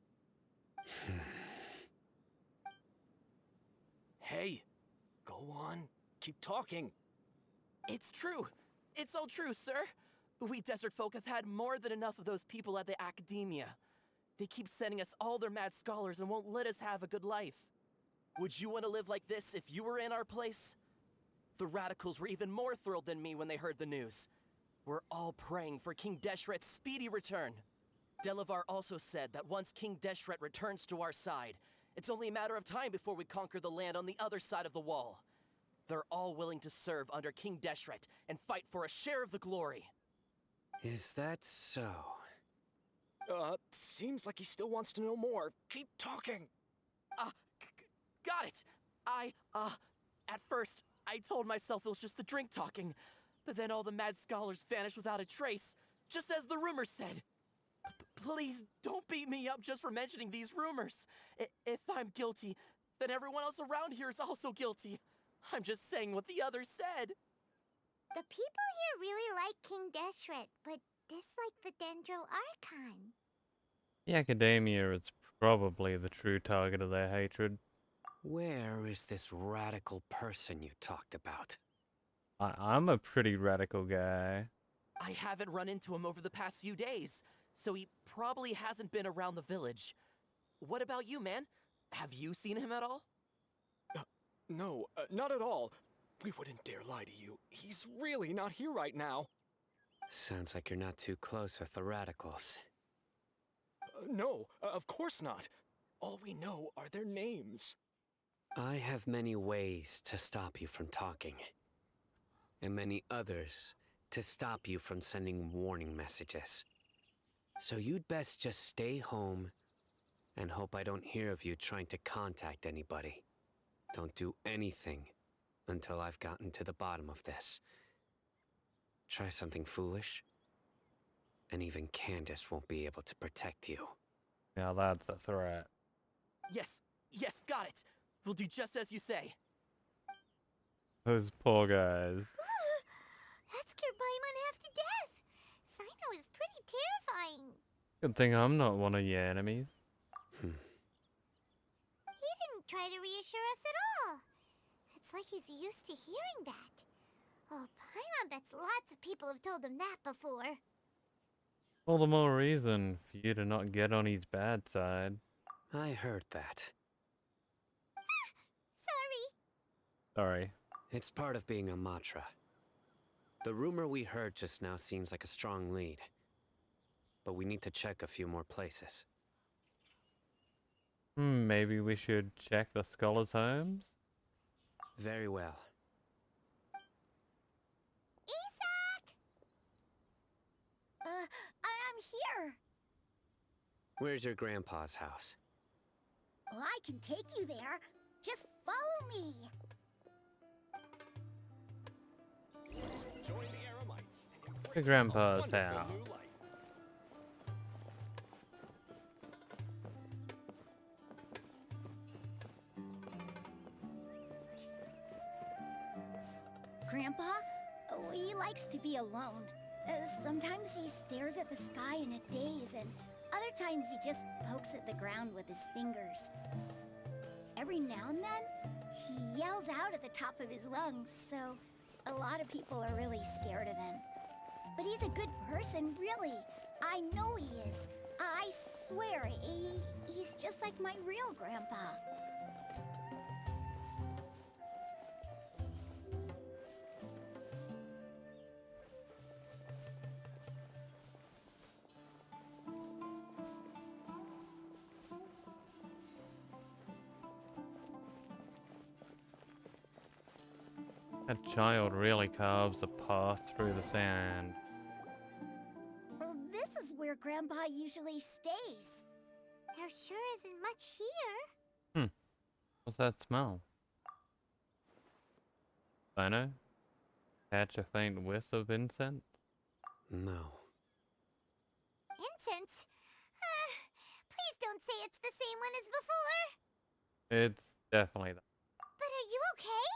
Hey, go on. Keep talking. It's true. It's all true, sir. We desert folk have had more than enough of those people at the academia. They keep sending us all their mad scholars and won't let us have a good life. Would you want to live like this if you were in our place? The radicals were even more thrilled than me when they heard the news. We're all praying for King Deshret's speedy return. Delavar also said that once King Deshret returns to our side, it's only a matter of time before we conquer the land on the other side of the wall. They're all willing to serve under King Deshret and fight for a share of the glory. Is that so? Seems like he still wants to know more. Keep talking. Got it. At first, I told myself it was just the drink talking, but then all the mad scholars vanished without a trace, just as the rumor said. Please don't beat me up just for mentioning these rumors. If I'm guilty, then everyone else around here is also guilty. I'm just saying what the others said. The people here really like King Deshret, but dislike the Dendro Archon. The academia is probably the true target of their hatred. Where is this radical person you talked about? I'm a pretty radical guy. I haven't run into him over the past few days, so he probably hasn't been around the village. What about you, man? Have you seen him at all? No, not at all. We wouldn't dare lie to you. He's really not here right now. Sounds like you're not too close with the radicals. No, of course not. All we know are their names. I have many ways to stop you from talking, and many others to stop you from sending warning messages. So you'd best just stay home and hope I don't hear of you trying to contact anybody. Don't do anything until I've gotten to the bottom of this. Try something foolish, and even Candace won't be able to protect you. Now that's a threat. Yes, got it. We'll do just as you say. Those poor guys. That scared Paimon half to death. Sino is pretty terrifying. Good thing I'm not one of your enemies. He didn't try to reassure us at all. It's like he's used to hearing that. Oh, Paimon bets lots of people have told him that before. All the more reason for you to not get on his bad side. I heard that. Sorry. It's part of being a Matra. The rumor we heard just now seems like a strong lead. But we need to check a few more places. Maybe we should check the scholars' homes? Very well. Isak! I'm here. Where's your grandpa's house? Well, I can take you there. Just follow me. Join the Eremites and embrace To Grandpa's a wonderful house. new life. Grandpa? Oh, he likes to be alone. Sometimes he stares at the sky in a daze, and other times he just pokes at the ground with his fingers. Every now and then, he yells out at the top of his lungs, so a lot of people are really scared of him. But he's a good person, really. I know he is. I swear, he's just like my real grandpa. That child really carves a path through the sand. Well, this is where Grandpa usually stays. There sure isn't much here. What's that smell? Dino? Catch a faint whiff of incense? No. Incense? Please don't say it's the same one as before. It's definitely that. But are you okay?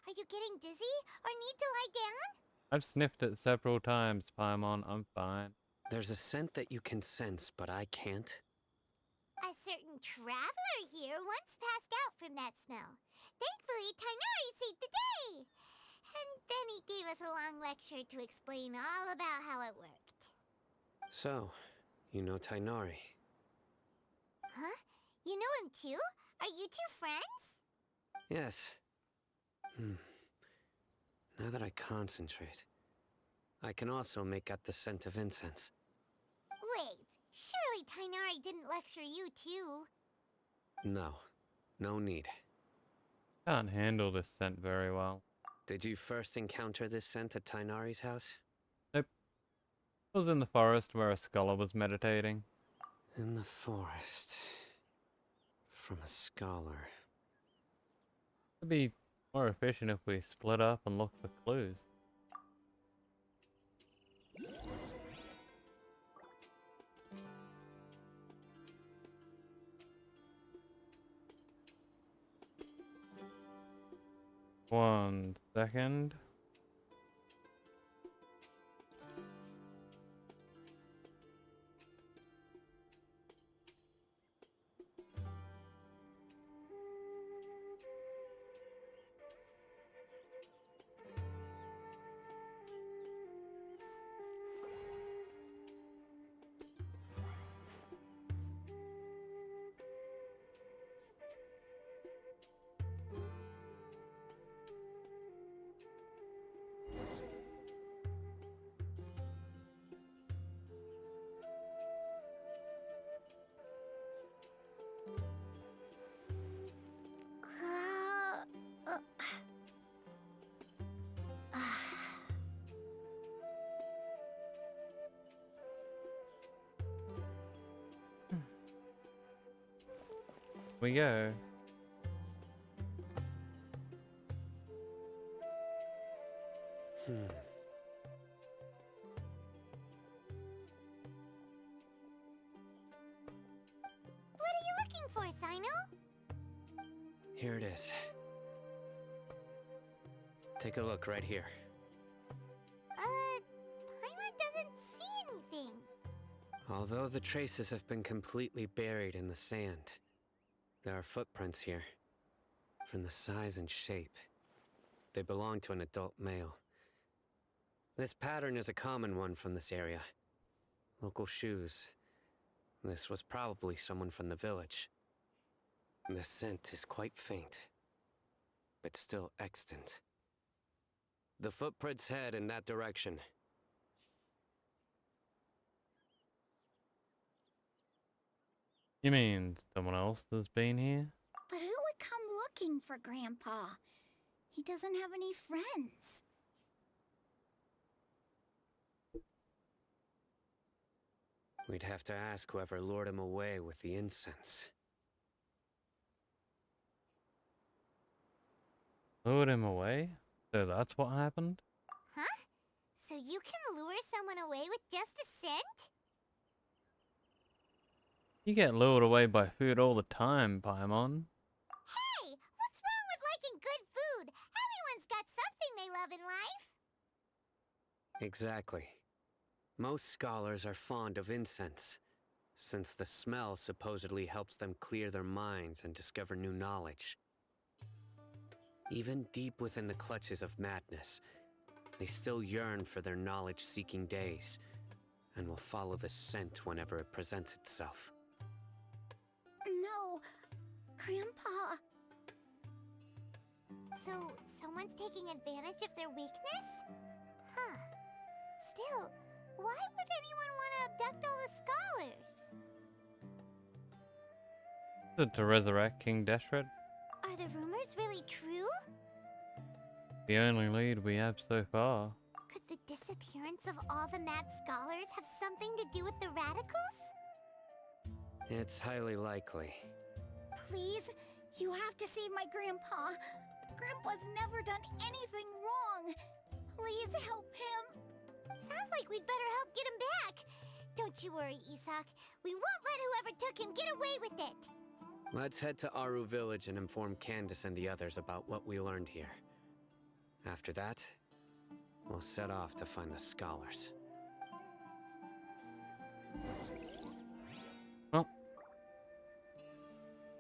Are you getting dizzy or need to lie down? I've sniffed it several times, Paimon. I'm fine. There's a scent that you can sense, but I can't. A certain traveler here once passed out from that smell. Thankfully, Tainari saved the day. And then he gave us a long lecture to explain all about how it worked. So, you know Tainari. Huh? You know him too? Are you two friends? Yes. Now that I concentrate, I can also make out the scent of incense. Wait, surely Tainari didn't lecture you too? No. No need. Can't handle this scent very well. Did you first encounter this scent at Tainari's house? Nope. I was in the forest where a scholar was meditating. In the forest. From a scholar. It'd be more efficient if we split up and look for clues. One second. We go. What are you looking for, Sino? Here it is. Take a look right here. Paimon doesn't see anything. Although the traces have been completely buried in the sand, there are footprints here. From the size and shape, they belong to an adult male. This pattern is a common one from this area. Local shoes. This was probably someone from the village. The scent is quite faint, but still extant. The footprints head in that direction. You mean someone else has been here? But who would come looking for Grandpa? He doesn't have any friends. We'd have to ask whoever lured him away with the incense. Lured him away? So that's what happened? Huh? So you can lure someone away with just a scent? You get lured away by food all the time, Paimon. Hey, what's wrong with liking good food? Everyone's got something they love in life. Exactly. Most scholars are fond of incense, since the smell supposedly helps them clear their minds and discover new knowledge. Even deep within the clutches of madness, they still yearn for their knowledge-seeking days, and will follow the scent whenever it presents itself. No, Grandpa. So, someone's taking advantage of their weakness? Huh. Still, why would anyone want to abduct all the scholars? Is it to resurrect King Deshret? Are the rumors really true? The only lead we have so far. Could the disappearance of all the mad scholars have something to do with the radicals? It's highly likely. Please, you have to save my grandpa. Grandpa's never done anything wrong. Please help him. Sounds like we'd better help get him back. Don't you worry, Isak. We won't let whoever took him get away with it. Let's head to Aru Village and inform Candace and the others about what we learned here. After that, we'll set off to find the scholars. Well,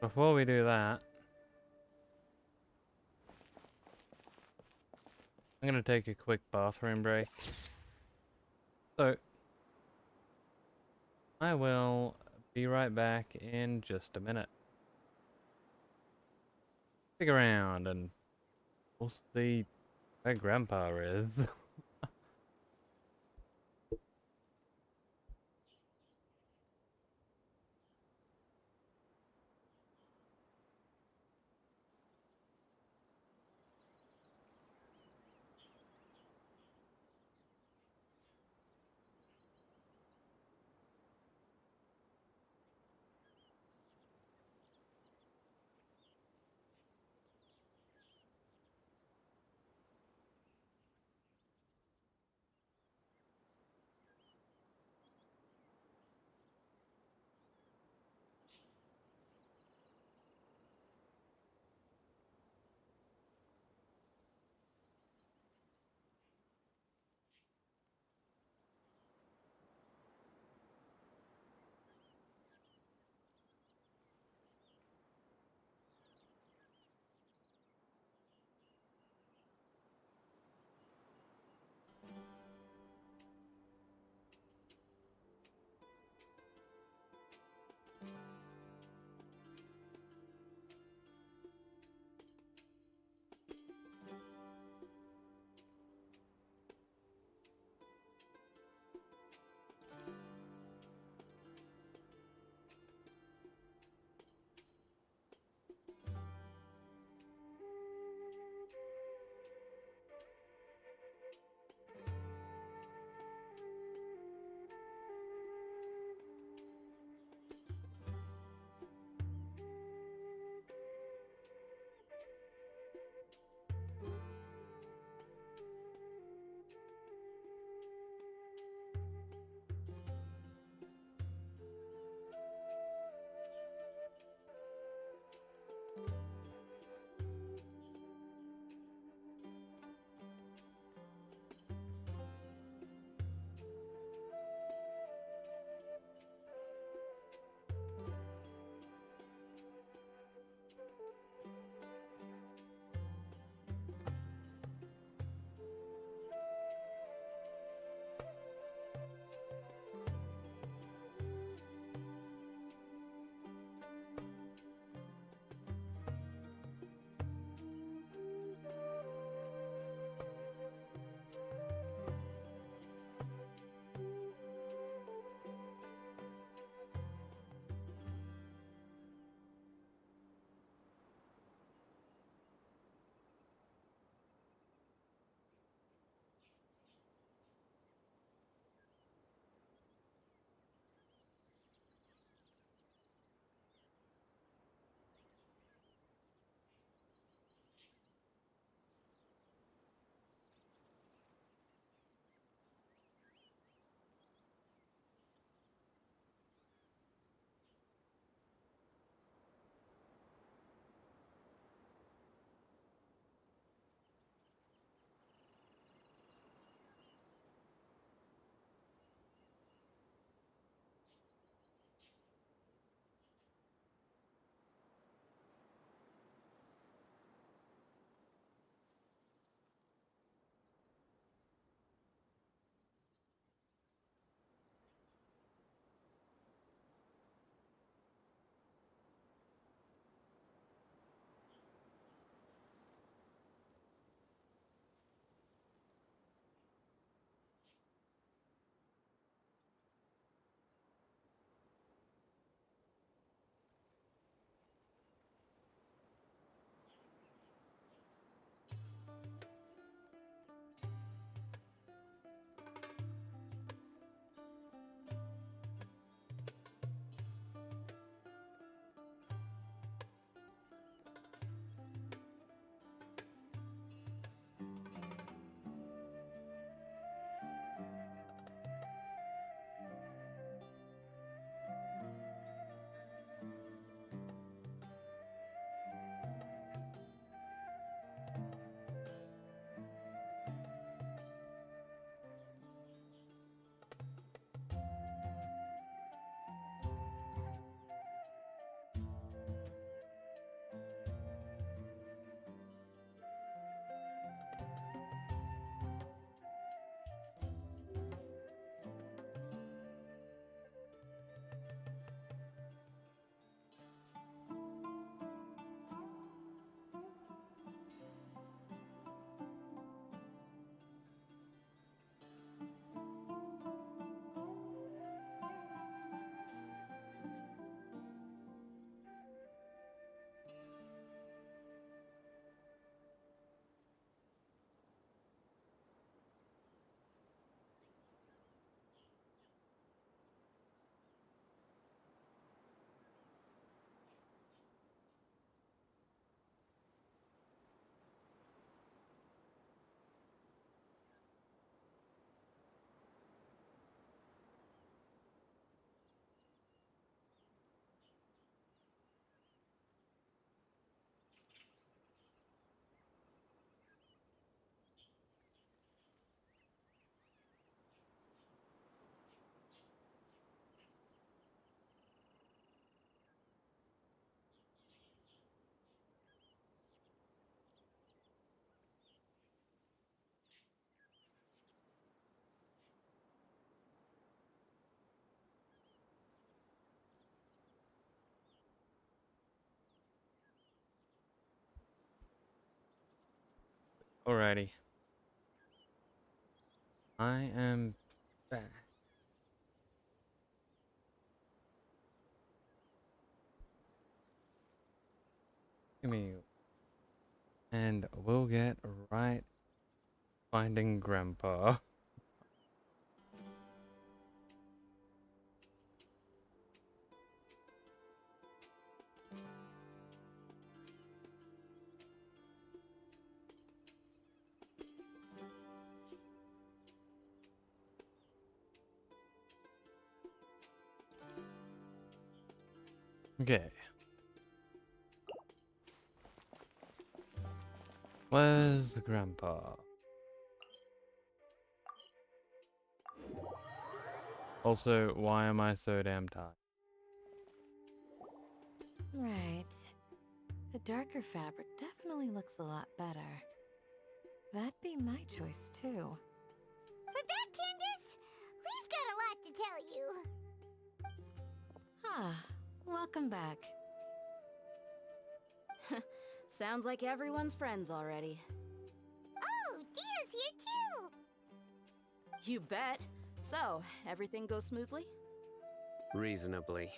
before we do that, I'm gonna take a quick bathroom break. So, I will be right back in just a minute. Stick around and we'll see where Grandpa is. Alrighty. I am back. Give me. And we'll get right finding Grandpa. Okay. Where's the Grandpa? Also, why am I so damn tired? Right. The darker fabric definitely looks a lot better. That'd be my choice, too. We're back, Candace! We've got a lot to tell you. Ah, welcome back. Sounds like everyone's friends already. Oh, Dia's here too! You bet. So, everything goes smoothly? Reasonably.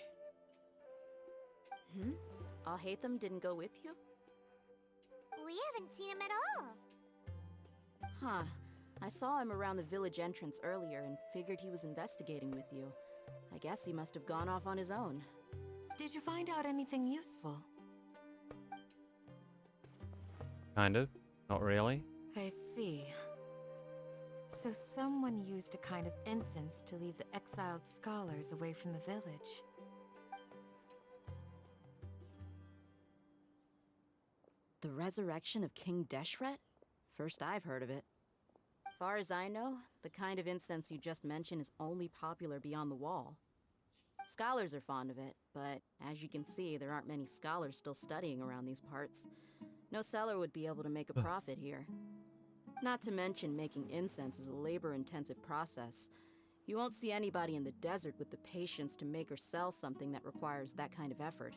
Alhaitham didn't go with you? We haven't seen him at all. Huh. I saw him around the village entrance earlier and figured he was investigating with you. I guess he must have gone off on his own. Did you find out anything useful? Kind of. Not really. I see. So someone used a kind of incense to lead the exiled scholars away from the village. The resurrection of King Deshret? First I've heard of it. Far as I know, the kind of incense you just mentioned is only popular beyond the wall. Scholars are fond of it, but as you can see, there aren't many scholars still studying around these parts. No seller would be able to make a profit here. Not to mention, making incense is a labor-intensive process. You won't see anybody in the desert with the patience to make or sell something that requires that kind of effort.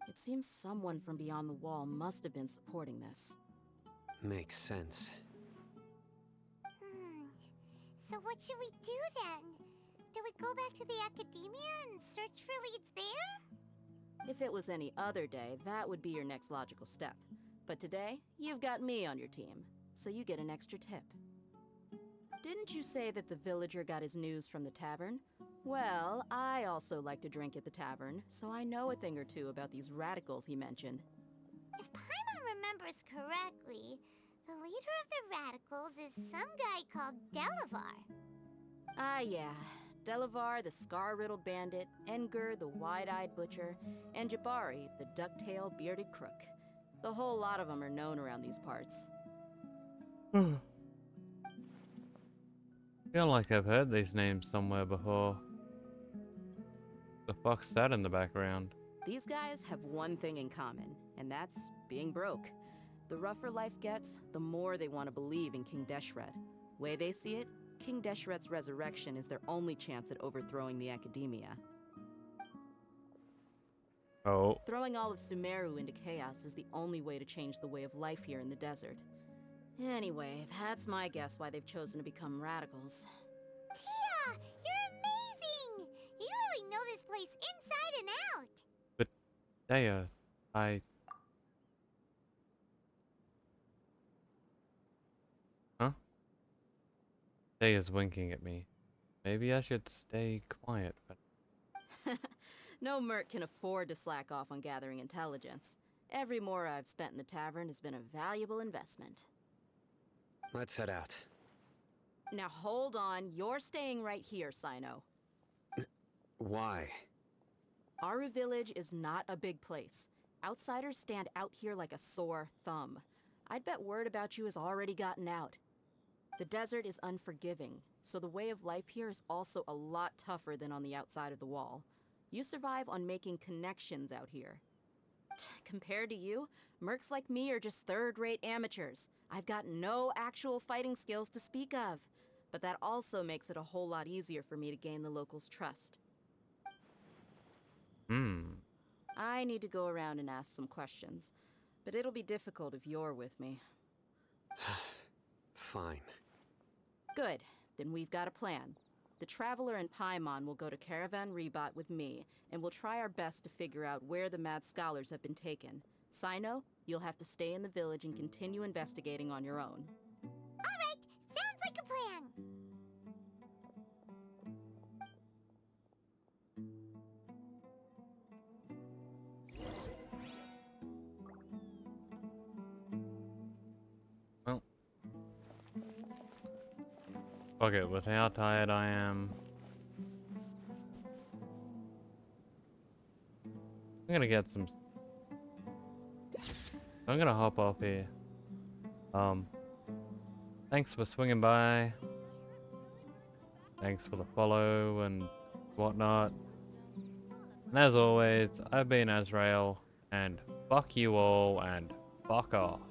It seems someone from beyond the wall must have been supporting this. Makes sense. So what should we do then? Do we go back to the academia and search for leads there? If it was any other day, that would be your next logical step. But today, you've got me on your team, so you get an extra tip. Didn't you say that the villager got his news from the tavern? Well, I also like to drink at the tavern, so I know a thing or two about these radicals he mentioned. If Paimon remembers correctly, the leader of the radicals is some guy called Delavar. Ah, yeah. Delavar, the scar-riddled bandit, Enger, the wide-eyed butcher, and Jabari, the duck-tailed bearded crook. The whole lot of them are known around these parts. Feel like I've heard these names somewhere before. The fuck's that in the background? These guys have one thing in common, and that's being broke. The rougher life gets, the more they want to believe in King Deshret. Way they see it, King Deshret's resurrection is their only chance at overthrowing the academia. Oh. Throwing all of Sumeru into chaos is the only way to change the way of life here in the desert. Anyway, that's my guess why they've chosen to become radicals. Tia! You're amazing! You really know this place inside and out! But, Daya, Huh? Daya's winking at me. Maybe I should stay quiet, but... No merc can afford to slack off on gathering intelligence. Every mora I've spent in the tavern has been a valuable investment. Let's head out. Now hold on, you're staying right here, Sino. Why? Aru Village is not a big place. Outsiders stand out here like a sore thumb. I'd bet word about you has already gotten out. The desert is unforgiving, so the way of life here is also a lot tougher than on the outside of the wall. You survive on making connections out here. Compared to you, mercs like me are just third-rate amateurs. I've got no actual fighting skills to speak of. But that also makes it a whole lot easier for me to gain the locals' trust. I need to go around and ask some questions, but it'll be difficult if you're with me. fine. Good. Then we've got a plan. The Traveler and Paimon will go to Caravan Rebot with me, and we'll try our best to figure out where the Mad Scholars have been taken. Sino, you'll have to stay in the village and continue investigating on your own. Alright, sounds like a plan. Well, fuck it, with how tired I am, I'm gonna get some. I'm gonna hop off here. Thanks for swinging by. Thanks for the follow and whatnot. And as always, I've been Azrael, and fuck you all, and fuck off.